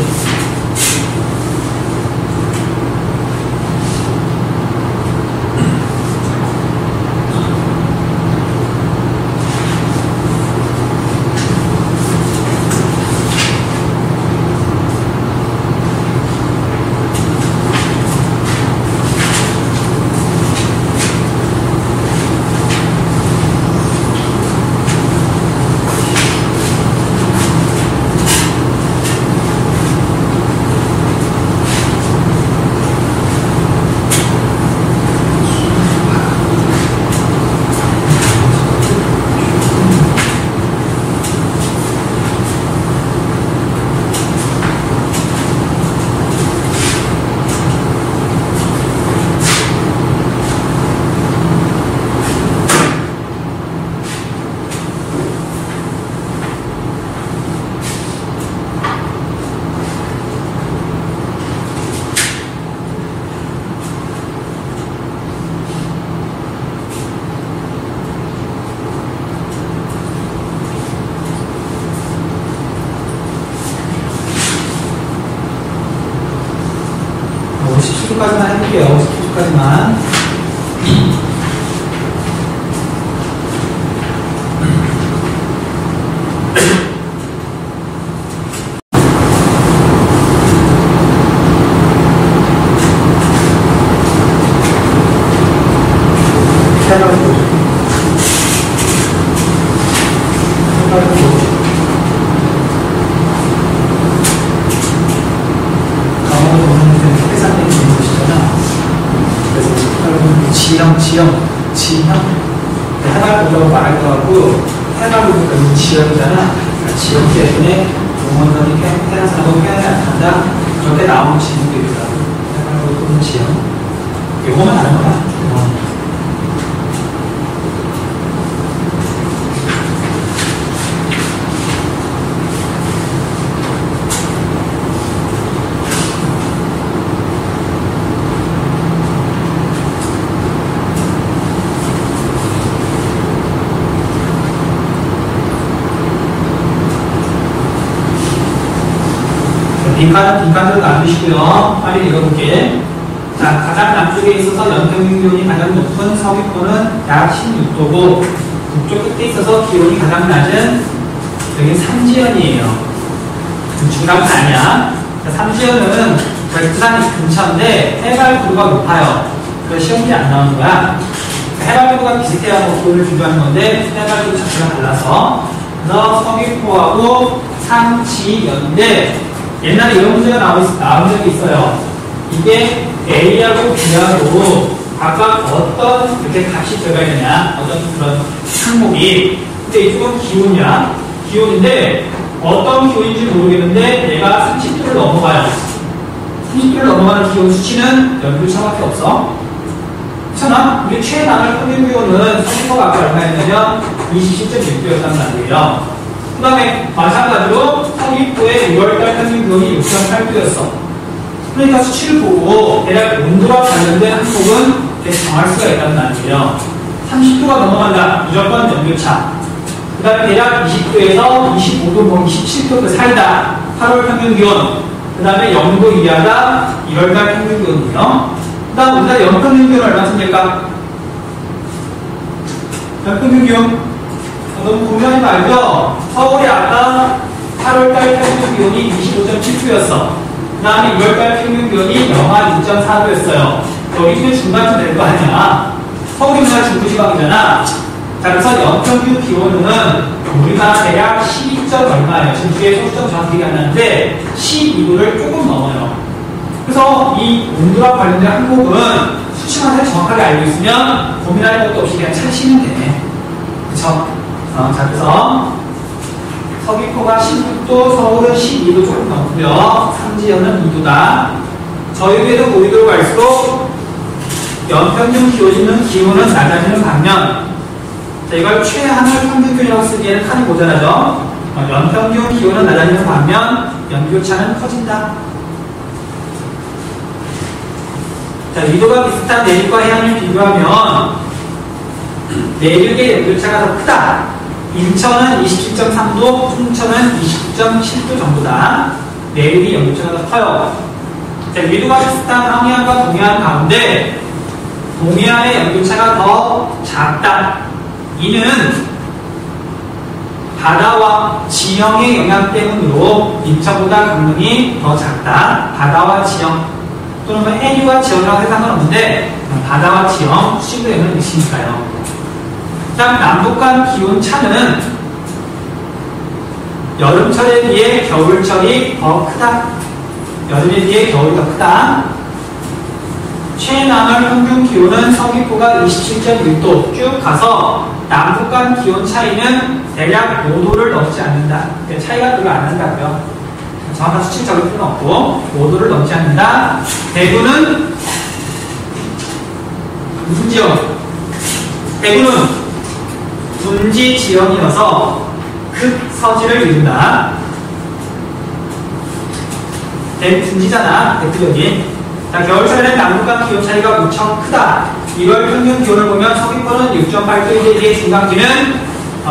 까지만 해볼게요. 10초까지만. 지형. 해발보다고 말할 것 같고, 해발보다 지형이잖아. 지형 때문에 공원선이 해안사고 해안이 안 탄다. 저때 나오는 지형도 있더라고. 해발보다 지형. 요거만 아는 거야. 빈칸으로 놔두시고요. 빨리 읽어볼게. 자, 가장 남쪽에 있어서 연평균 기온이 가장 높은 서귀포는 약 16도고, 북쪽 끝에 있어서 기온이 가장 낮은 여기 삼지연이에요. 중간은 아니야. 자, 삼지연은 부산 근처인데 해발고도가 높아요. 그래서 시험이 안 나오는 거야. 해발고도가 비슷해야 뭐 기온을 비교하는 건데 해발고도 자체가 달라서. 그래서 서귀포하고 삼지연인데 옛날에 이런 문제가 나온 적이 있어요. 이게 A하고 B하고 각각 어떤 이렇게 값이 들어가 있느냐, 어떤 그런 항목이. 근데 이쪽은 기온이야. 기온인데 어떤 기온인지 모르겠는데 얘가 30도를 넘어가요. 30도를 넘어가는 기온 수치는 연료차밖에 없어. 그렇잖아? 우리 최남을 평균 기온은 서귀포가 아까 얼마였냐면 27.6도였단 말이에요. 그 다음에 마찬가지로 서귀포의 6월달 평균 기온이 6.8도였어. 그러니까 수치를 보고 대략 온도와 관련된 항목은 정할 수가 있다는 말이에요. 30도가 넘어간다. 무조건 연료차. 그 다음에 대략 20도에서 25도, 뭐 27도 그 사이다. 8월 평균 기온. 그 다음에 0도 이하가 1월달 평균 기온이에요. 그 다음 우리나라 연평균 기온 얼마 씁니까? 연평균 기온. 너무 고민하지 말죠. 서울이 아까 8월달 평균 기온이 25.7도였어. 그 다음에 2월달 평균 기온이 영하 6.4도였어요. 여기 중간쯤 될 거 아니야. 서울이 우리나라 중부지방이잖아. 자, 그래서 연평균 기온은 우리나라 대략 12점 얼마예요. 지금 뒤에 소수점 정확히 안 나는데 12도를 조금 넘어요. 그래서 이 온도와 관련된 항목은 수치만 정확하게 알고 있으면 고민할 것도 없이 그냥 찾으시면 되네. 그쵸? 자, 그래서 서귀포가 16도, 서울은 12도 조금 넘고요. 삼지연은 2도다. 저희도에도 고위도로 갈수록 연평균 기온은 낮아지는 반면, 자, 이걸 최하늘 평균기온이라고 쓰기에는 칸이 모자라죠. 연평균 기온은 낮아지는 반면 연교차는 커진다. 자, 위도가 비슷한 내륙과 해안을 비교하면 내륙의 연교차가 더 크다. 인천은 27.3도, 충천은 20.7도 정도다. 내륙이 연교차가 더 커요. 자, 위도가 비슷한 황해안과 동해안 가운데 동해안의 연교차가 더 작다. 이는 바다와 지형의 영향 때문으로 인천보다 강릉이 더 작다. 바다와 지형 또는 뭐 해류와 지형이라고 해서 상관없는데 바다와 지형, 수질도 영향을 미치니까요. 그 다음 남북 간 기온 차는 여름철에 비해 겨울철이 더 크다. 여름에 비해 겨울이 더 크다. 최남을 평균 기온은 서귀포가 27.6도 쭉 가서 남북 간 기온 차이는 대략 5도를 넘지 않는다. 차이가 별로 안 난다고요. 정확한 수치 적을 필요는 없고 5도를 넘지 않는다. 대구는 무슨 지역? 대구는 분지 지형이어서 극서지를 이룬다. 대구 분지잖아, 대구역이. 자, 겨울철에는 남북간 기온 차이가 무척 크다. 1월 평균 기온을 보면 서귀포는 6.8도인데 이게 중간기는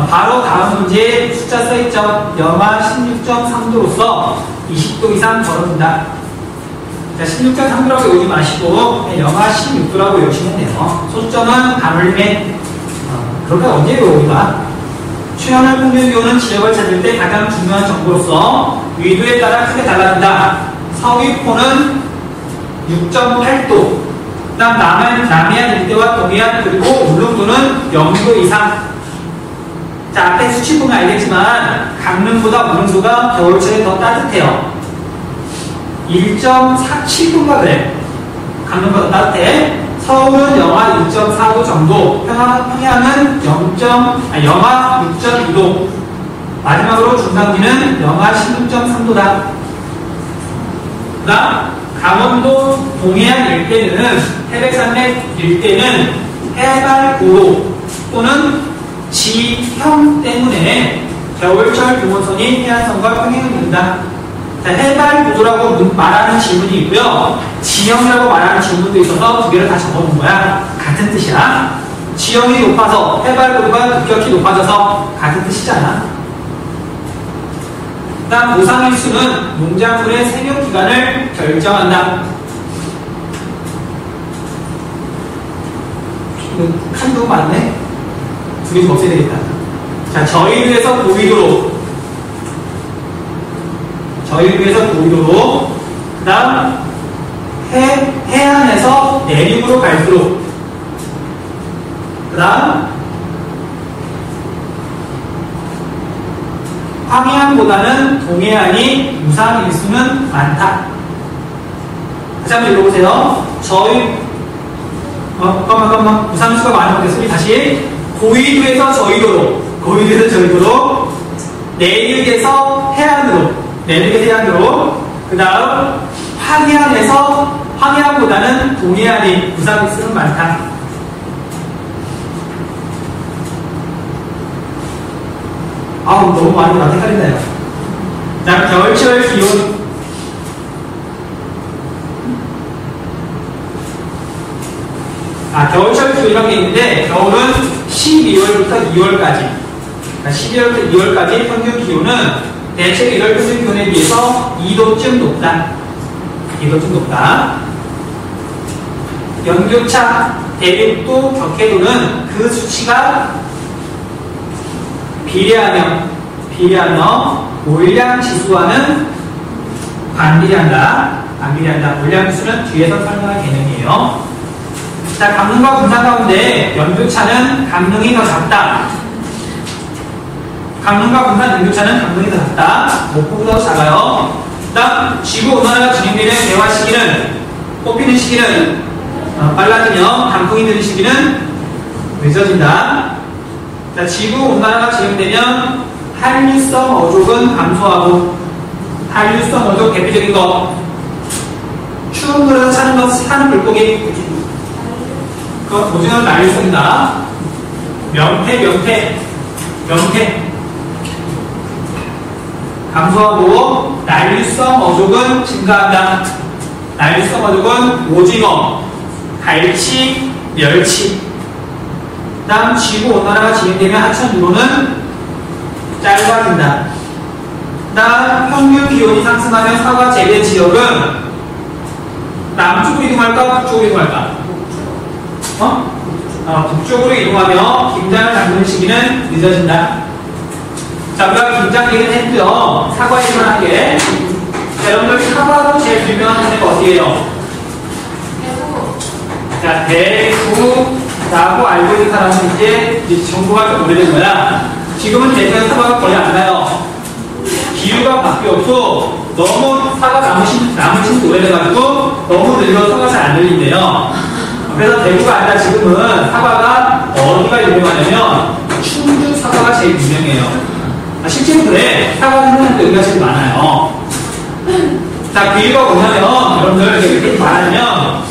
바로 다음 문제에 숫자 써있죠. 영하 16.3도로서 20도 이상 벌어진다. 자, 16.3도라고 외우지 마시고 영하 16도라고 외우시면 돼요. 소수점은 반올림에 그렇게 언제 외우기가? 최하늘 평균 기온은 지역을 찾을 때 가장 중요한 정보로서 위도에 따라 크게 달라진다. 서귀포는 6.8도. 그 다음 남해안 일대와 동해안 그리고 울릉도는 0도 이상. 자, 앞에 수치 보면 알겠지만 강릉보다 울릉도가 겨울철에 더 따뜻해요. 1.47도인가 그래. 강릉보다 따뜻해. 서울은 영하 2.4도 정도. 평양은 영하 6.2도. 마지막으로 중간기는 영하 16.3도다. 그 다음 강원도 동해안 일대는 태백산맥 일대는 해발 고도 또는 지형 때문에 겨울철 기온선이 해안선과 평행을 이룬다. 해발 고도라고 말하는 질문이 있고요. 지형이라고 말하는 질문도 있어서 두 개를 다 적어놓은 거야. 같은 뜻이야. 지형이 높아서 해발 고도가 급격히 높아져서 같은 뜻이잖아. 다음 모상일수는 농작물의 생육기간을 결정한다. 칸 너무 많네? 두 개 좀 없애야 되겠다. 자, 저희도에서 고위도로. 저희도에서 고위도로. 그 다음, 해안에서 내륙으로 갈수록. 그 다음, 황해안보다는 동해안이 무상일수는 많다. 다시 한번 읽어보세요. 잠깐만. 무상일수가 많은 것 소리 다시. 고위도에서 저위도로. 고위도에서 저위도로. 내륙에서 해안으로. 내륙에서 해안으로. 그 다음, 황해안보다는 동해안이 무상일수는 많다. 아우, 너무 많이 나한테 헷갈리네요. 자, 겨울철 기온. 겨울철 기온이라는 게 있는데, 겨울은 12월부터 2월까지. 12월부터 2월까지 평균 기온은 대체 1월 평균 기온에 비해서 2도쯤 높다. 2도쯤 높다. 연교차, 대륙도, 격해도는 그 수치가 비례하며 몰량 지수와는 반비례한다. 몰량 지수는 뒤에서 설명할 개념이에요. 자, 강릉과 군산 가운데 연교차는 강릉이 더 작다. 강릉과 군산 연교차는 강릉이 더 작다. 목포보다 더 작아요. 그 다음, 지구 온난화가 진행되는 대화 시기는, 꽃피는 시기는 빨라지며 단풍이 드는 시기는 늦어진다. 자, 지구 온난화가 진행되면 한류성 어족은 감소하고, 한류성 어족 대표적인 거, 추운 물에서 사는 물고기, 그거 오징어는 날릴 쏜다. 명태. 감소하고, 난류성 어족은 증가한다. 난류성 어족은 오징어, 갈치, 멸치. 그 다음, 지구 온난화가 진행되면 하천 유로는 짧아진다. 그 다음, 평균 기온이 상승하면 사과 재배 지역은 남쪽으로 이동할까, 북쪽으로 이동할까? 북쪽으로 이동하며 김장을 담그는 시기는 늦어진다. 자, 우리가 김장 얘기를 했고요. 사과에서만 하게. 자, 여러분들 사과로 제일 유명한 노래가 어디예요? 자, 대구라고 알고 있는 사람은 이제 정보가 좀 오래된 거야. 지금은 대구에 사과가 거의 안 나요. 기후가 바뀌었고, 너무 사과 나무 심기 오래돼가지고, 너무 늙어서 사과 잘 안 들린대요. 그래서 대구가 아니라 지금은 사과가 어디가 유명하냐면 충주 사과가 제일 유명해요. 실제로 그래. 사과 생산도 여기가 제일 많아요. 자, 그 이유가 뭐냐면 여러분들 이렇게 말하면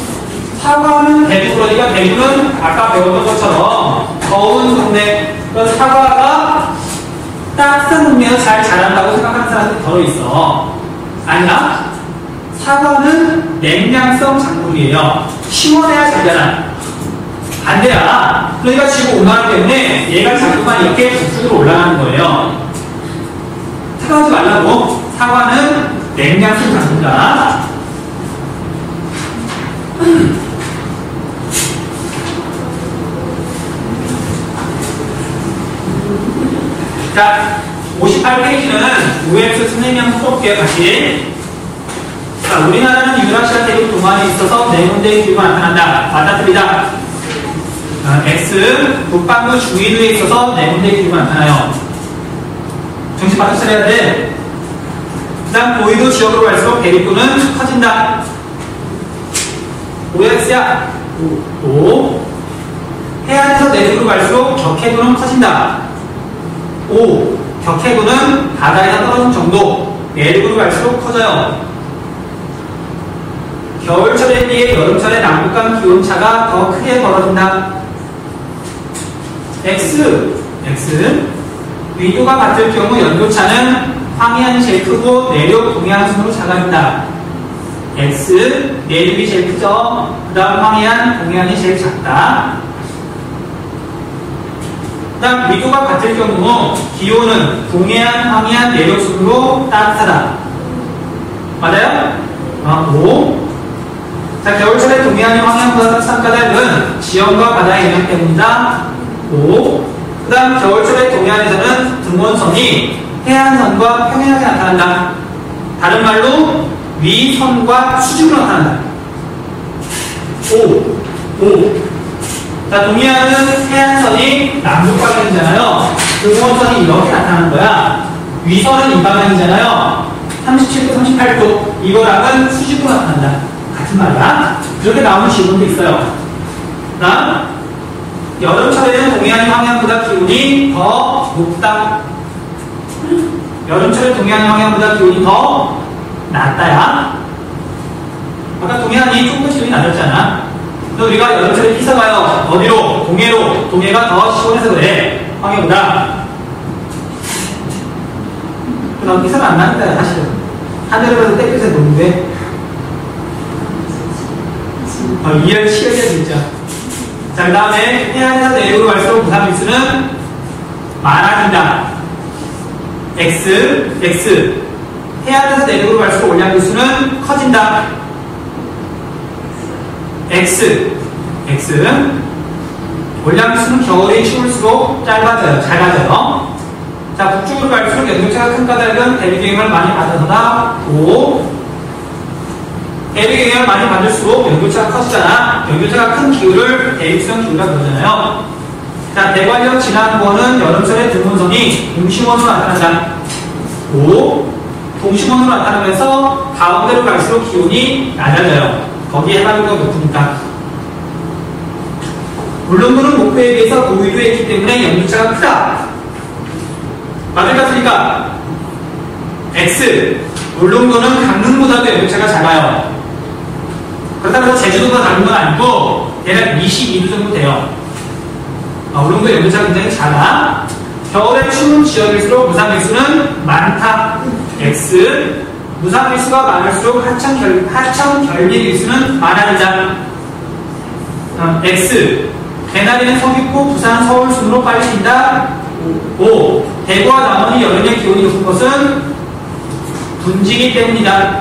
사과는 대구 그러니까 대구는 아까 배웠던 것처럼 더운 동네 그래서 사과가 따뜻한 동네에서 잘 자란다고 생각하는 사람들이 덜어 있어. 아니야? 사과는 냉량성 작물이에요. 시원해야 잘 자라. 반대야. 그러니까 지구 온난화 때문에 얘가 자꾸만 이렇게 북쪽으로 올라가는 거예요. 생각하지 말라고. 사과는 냉량성 작물이다. 자, 58페이지는 OX 선생님 수업기에 같이. 자, 우리나라는 유라시아 대륙 동안에 있어서 네 군데의 기후가 나타난다. 맞다, 틀리다. X, 북반구 중위도에 있어서 네 군데의 기후가 나타나요. 정신 바짝 차려야 돼. 그 다음, 고위도 지역으로 갈수록 대륙도는 커진다. OX야. O. 해안에서 내륙으로 갈수록 격해도는 커진다. O. 격해도는 바다에서 떨어진 정도. 내륙으로 갈수록 커져요. 겨울철에 비해 여름철에 남북 간 기온차가 더 크게 벌어진다. X. 위도가 같을 경우 연도차는 황해안이 제일 크고 내륙 동해안 순으로 작아진다. X. 내륙이 제일 크죠. 그 다음 황해안, 동해안이 제일 작다. 그 다음 위도가 같을 경우 기온은 동해안, 황해안, 내륙으로 따뜻하다. 맞아요? 5. 자, 겨울철에 동해안이 황해안보다 따뜻한 까닭은 지형과 바다의 영향 때문이다. 5. 그 다음 겨울철에 동해안에서는 등원선이 해안선과 평행하게 나타난다. 다른 말로 위선과 수직으로 나타난다. 5. 자, 동해안은 해안선이 남북 방향이잖아요. 등원선이 이렇게 나타나는 거야. 위선은 이 방향이잖아요. 37도, 38도. 이거랑은 수직으로 나타난다. 같은 말이야. 그렇게 나오는 지문도 있어요. 그다음 여름철에는 동해안이 황해안보다 기온이 더 높다. 여름철에 동해안이 황해안보다 기온이 더 낮다야. 아까 동해안이 조금 기온이 낮았잖아. 그래서 우리가 여름철에 피서 가요. 어디로? 동해로. 동해가 더 시원해서 그래. 황해보다. 그럼 피서가 안 나는데 사실은. 하늘에서 땡볕에 노는데. 이해를 치열해야 진짜. 자, 그 다음에 해안에서 내륙으로 갈수록 부산일수는 많아진다. X. 해안에서 내륙으로 갈수록 올량일수는 커진다. X. 올량일수는 겨울이 추울수록 작아져요. 자, 북쪽으로 갈수록 연도차가 큰 까닭은 대륙영향을 많이 받아서다. 5. 대륙영향을 많이 받을수록 연도차가 커지잖아. 연도차가 큰 기후를 대륙성 기후라 그러잖아요. 자, 대관령 지난번은 여름철에 등원선이 동심원으로 나타난다. 5. 동심원으로 나타나면서 가운데로 갈수록 기온이 낮아져요. 거기에 해발류가 높으니까. 울릉도는 목표에 비해서 고위도에 있기 때문에 연도차가 크다. 맞을 것 같으니까 X. 울릉도는 강릉보다도 연도차가 작아요. 그렇다고 해서 제주도보다 다른 건 아니고 대략 22도 정도 돼요. 울릉도 연도차가 굉장히 작아. 겨울에 추운 지역일수록 무상일수는 많다. X. 무상일수가 많을수록 하청 결밀일수는 많아지다. X. 개나리는 서귀포, 부산, 서울 순으로 빨리 뛴다. 5. 대구와 남원이 여름에 기온이 높은 것은 분지기 때문이다.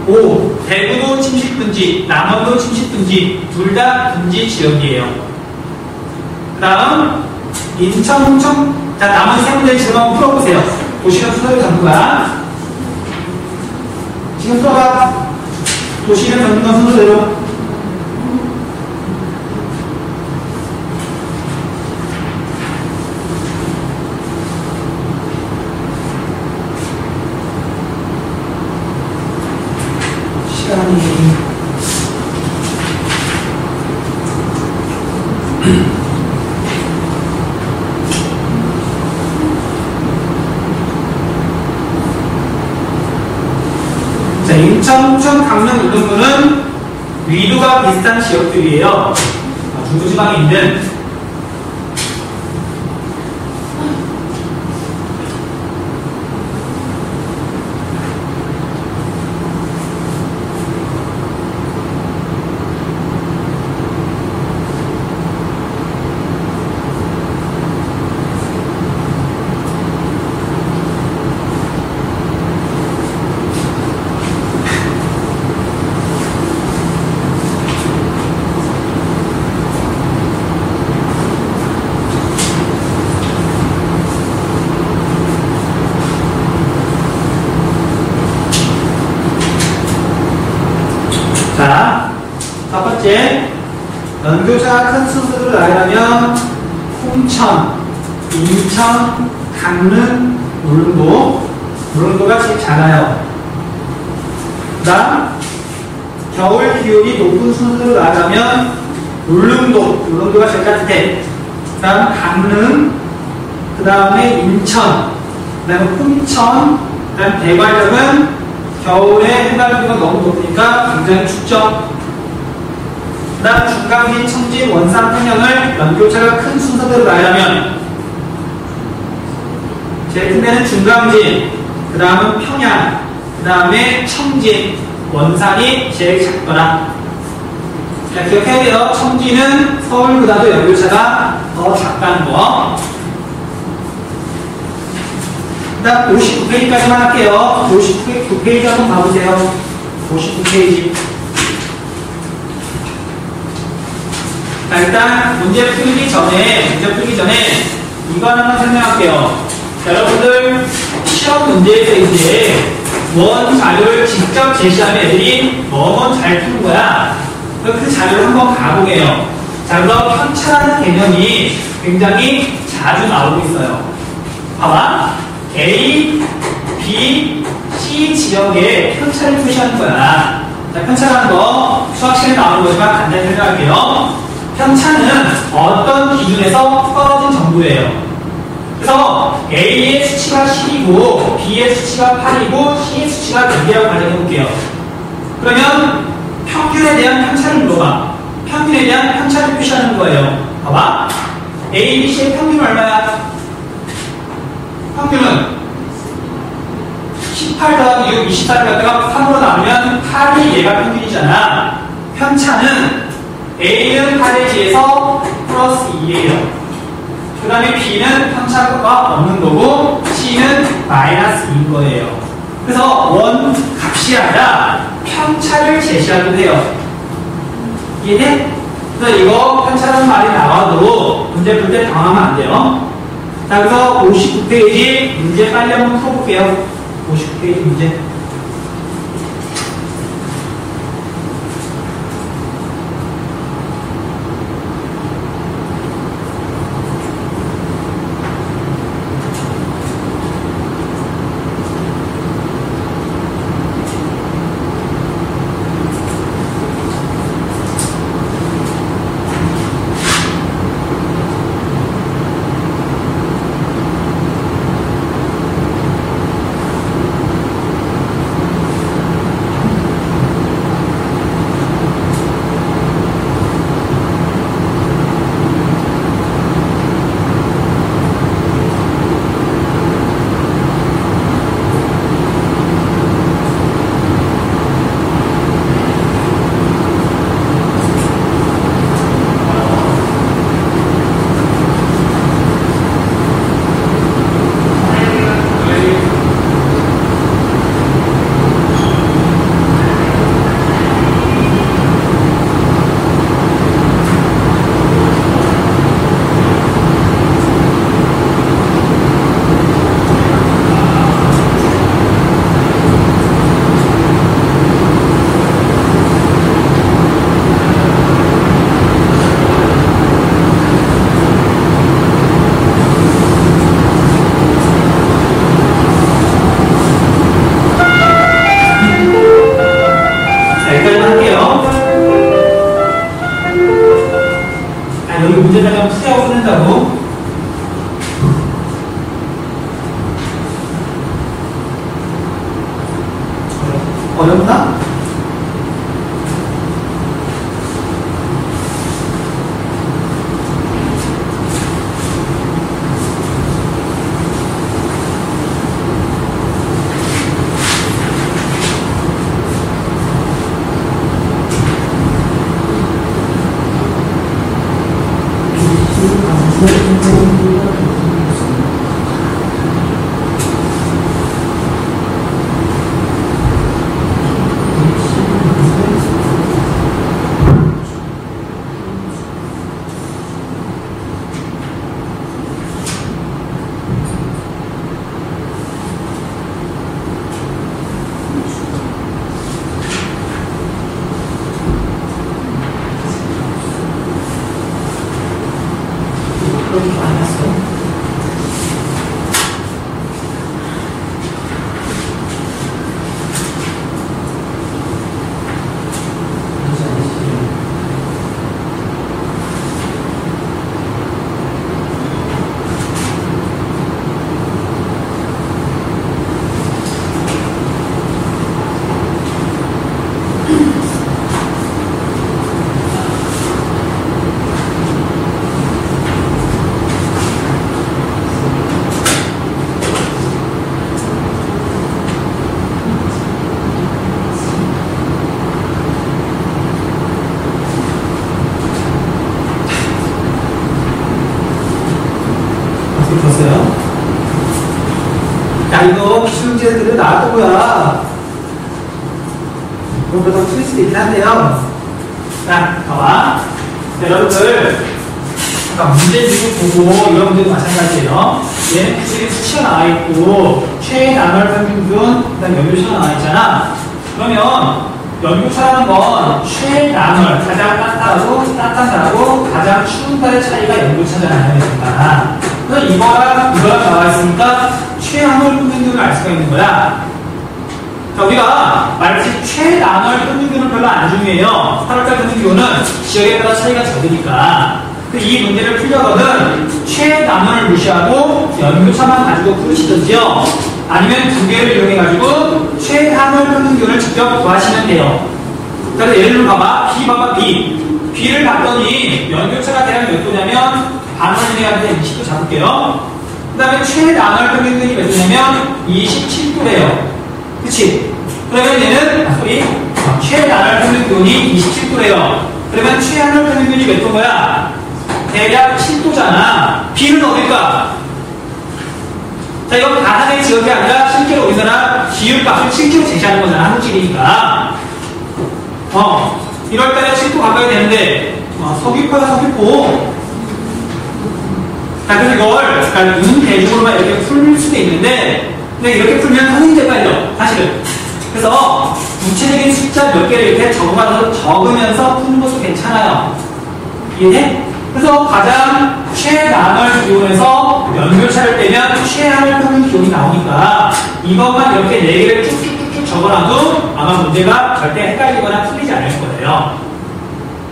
5. 대구도 침식분지, 남원도 침식분지, 둘 다 분지 지역이에요. 그 다음 인천, 홍천. 자, 나머지 세 문제 지금 한번 풀어보세요. 도시는 순서를 전부가 지금 풀어봐. 도시는 전부가 순서대로. 자, 인천, 홍천, 강릉, 울릉도는 위도가 비슷한 지역들이에요. 중부지방에 있는. 자, 첫 번째, 연교차가 큰 순서대로 나열하면 홍천, 인천, 강릉, 울릉도가 제일 작아요. 그 다음 겨울 기온이 높은 순서대로 나열하면 울릉도가 제일 따뜻해. 그 다음 강릉, 그 다음에 인천, 그 다음에 홍천, 그 다음 대관령은 겨울에 해발기가 너무 높으니까 굉장히 춥죠. 그 다음 중강진, 청진, 원산, 평양을 연교차가 큰 순서대로 나열하면 제일 큰 데는 중강진, 그 다음은 평양, 그 다음에 청진, 원산이 제일 작더라. 자, 기억해야 돼요. 청진은 서울보다도 연교차가 더 작다는 거. 일단 59페이지까지만 할게요. 59페이지 한번 봐보세요. 59페이지. 자, 일단 문제 풀기 전에 이거 하나만 설명할게요. 자, 여러분들 시험 문제에서 이제 원 자료를 직접 제시하면 애들이 너무 잘 푸는 거야. 그럼 그 자료를 한번 가보게요. 자, 그럼 편차라는 개념이 굉장히 자주 나오고 있어요. 봐봐. A, B, C 지역에 편차를 표시하는 거야. 자, 편차라는 거 수학 시간에 나오는 거지만 간단히 설명할게요. 편차는 어떤 기준에서 떨어진 정도예요. 그래서 A의 수치가 10이고 B의 수치가 8이고 C의 수치가 몇 개라고 가정해 볼게요. 그러면 평균에 대한 편차를 물어봐. 평균에 대한 편차를 표시하는 거예요. 봐봐. A, B, C의 평균 얼마야? 평균은 18 더하기 6, 24를 갖다가 3으로 나누면 8이 얘가 평균이잖아. 편차는 A는 8에 비해서 플러스 2예요. 그 다음에 B는 편차가 없는 거고 C는 마이너스 2인 거예요. 그래서 원 값이 아니라 편차를 제시하기도 해요. 이해돼? 그래서 이거 편차라는 말이 나와도 문제 풀 때 당하면 안 돼요. 자, 그래서 59페이지 문제 빨리 한번 풀어볼게요. 59페이지 문제. 문제다가 풀이하고 끝낸다고. 어렵나? 야, 이거 기출 문제들이 나왔던 거야. 그런 거더 틀릴 수도 있긴 한데요. 자, 봐봐. 자, 여러분들, 아까 문제 지금 보고 이런 문제도 마찬가지예요. 얘는 구실이 수치가 나와 있고, 최단월 평균, 그 다음 연료차가 나와 있잖아. 그러면, 연료차라는 건 최단월, 가장 따뜻하고 가장 추운 달의 차이가 연료차잖아요. 그래서 이거랑 나와 있으니까 최한월 평균을 알 수가 있는 거야. 자, 우리가 말했듯이 최단월 평균은 별로 안 중요해요. 8월달 평균은 지역에 따라 차이가 적으니까. 이 문제를 풀려거든 최단월을 무시하고 연료차만 가지고 풀으시든지요. 아니면 두 개를 이용해가지고 최한월 평균을 직접 구하시면 돼요. 그래서 예를 들어 봐봐. B 봐봐. B를 봤더니 연료차가 대략 몇 도냐면 반원이한테 20도 잡을게요. 그 다음에 최단월 평균이 몇 도냐면 27도래요. 그치? 그러면 얘는 최단월 평균이 27도래요. 그러면 최한월 평균이 몇 도인 거야? 대략 7도잖아. B는 어딜까? 자, 이건 가상의 지역이 아니라 실제로 우리나라 기울값을 7kg 제시하는 거잖아. 한국식이니까. 1월달에 7도 가까이 되는데, 서귀포야, 서귀포. 자, 그래서 이걸, 눈 대중으로만 이렇게 풀 수도 있는데, 근데 이렇게 풀면 선생님 헷갈려. 사실은. 그래서, 구체적인 숫자 몇 개를 이렇게 적으면서 푸는 것도 괜찮아요. 이해돼? 그래서 가장 최단월 기온에서 연료차를 빼면 최한월 평균 기온이 나오니까 이것만 이렇게 4개를 쭉쭉쭉쭉 적어놔도 아마 문제가 절대 헷갈리거나 틀리지 않을 거예요.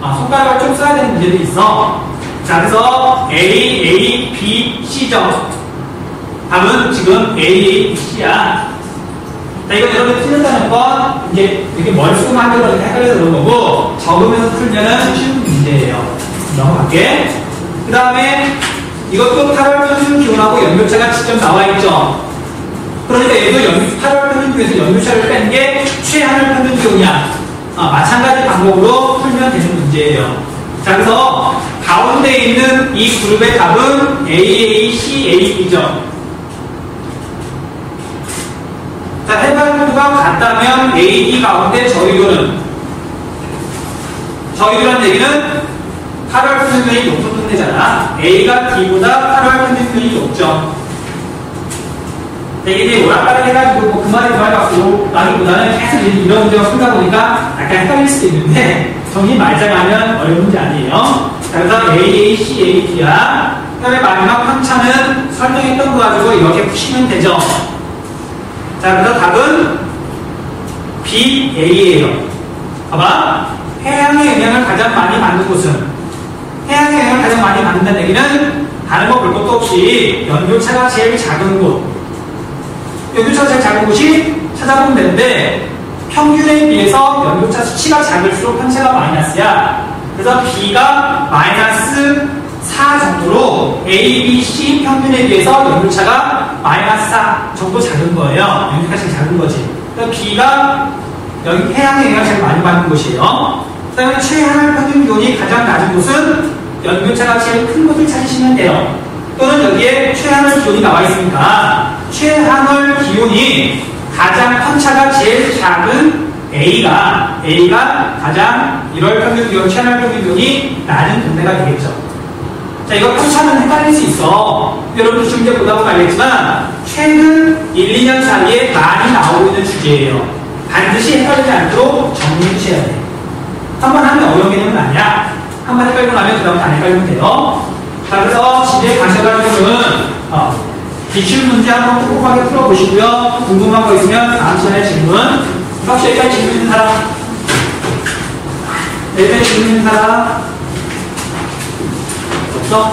손가락을 좀 써야 되는 문제도 있어. 자, 그래서 A, B, C죠. 답은 지금 A, B, C야. 자, 이건 여러분이 틀렸다는 건 이제 이렇게 머릿속만 하더라도 헷갈려서 그런 거고 적으면서 풀면은 쉬운 문제예요. 넘어갈게. 그 다음에 이것도 8월 평균 기온하고 연료차가 직접 나와 있죠. 그러니까 얘도 8월 평균 기온에서 연료차를 뺀 게 최한월 평균 기온이야. 마찬가지 방법으로 풀면 되는 문제예요. 자, 그래서 가운데 있는 이 그룹의 답은 AACAB죠. 자, 해발구가 같다면 AD 가운데 저희도라는 얘기는 8월 평균이 높은 데잖아. A가 D보다 8월 평균이 높죠. 이게 오락가락 해가지고 그 말이 그 말 같고 나기보다는 계속 이런 문제가 풀다 보니까 약간 헷갈릴 수도 있는데 정리 말장하면 어려운 문제 아니에요. 자, 그래서 AACAB야. 그 다음에 마지막 편차는 설명했던 거 가지고 이렇게 푸시면 되죠. 자, 그래서 답은 BA예요. 봐봐. 해양의 영향을 가장 많이 받는 곳은 해양의 영향을 가장 많이 받는다는 얘기는 다른 거 볼 것도 없이 연료차가 제일 작은 곳. 연료차가 제일 작은 곳이 찾아보면 되는데 평균에 비해서 연료차 수치가 작을수록 편차가 마이너스야. 그래서 B가 마이너스 4 정도로 A, B, C 평균에 비해서 연료차가 마이너스 4 정도 작은 거예요. 연료차가 제일 작은 거지. 그래서 B가 여기 해양의 영향을 제일 많이 받는 곳이에요. 그 다음에 최한월 평균 기온이 가장 낮은 곳은 연료차가 제일 큰 곳을 찾으시면 돼요. 또는 여기에 최한월 기온이 나와 있으니까 최한월 기온이 가장 편차가 제일 작은 A가 가장 1월 평균 기온, 최한월 평균 기온이 낮은 동네가 되겠죠. 자, 이거 편차는 헷갈릴 수 있어. 여러분들 지금 이제 보다 보면 알겠지만 최근 1, 2년 사이에 많이 나오고 있는 주제예요. 반드시 헷갈리지 않도록 정리해 주셔야 돼요. 한번 하면 어려운 개념은 아니야. 한번 헷갈리고 나면 그 다음 안 헷갈리면 돼요. 자, 그래서 집에 가셔가지고는 기출 문제 한번 꼼꼼하게 풀어보시고요. 궁금한 거 있으면 다음 시간에 질문. 혹시 여기까지 질문 있는 사람? 여기까지 질문 있는 사람? 없어?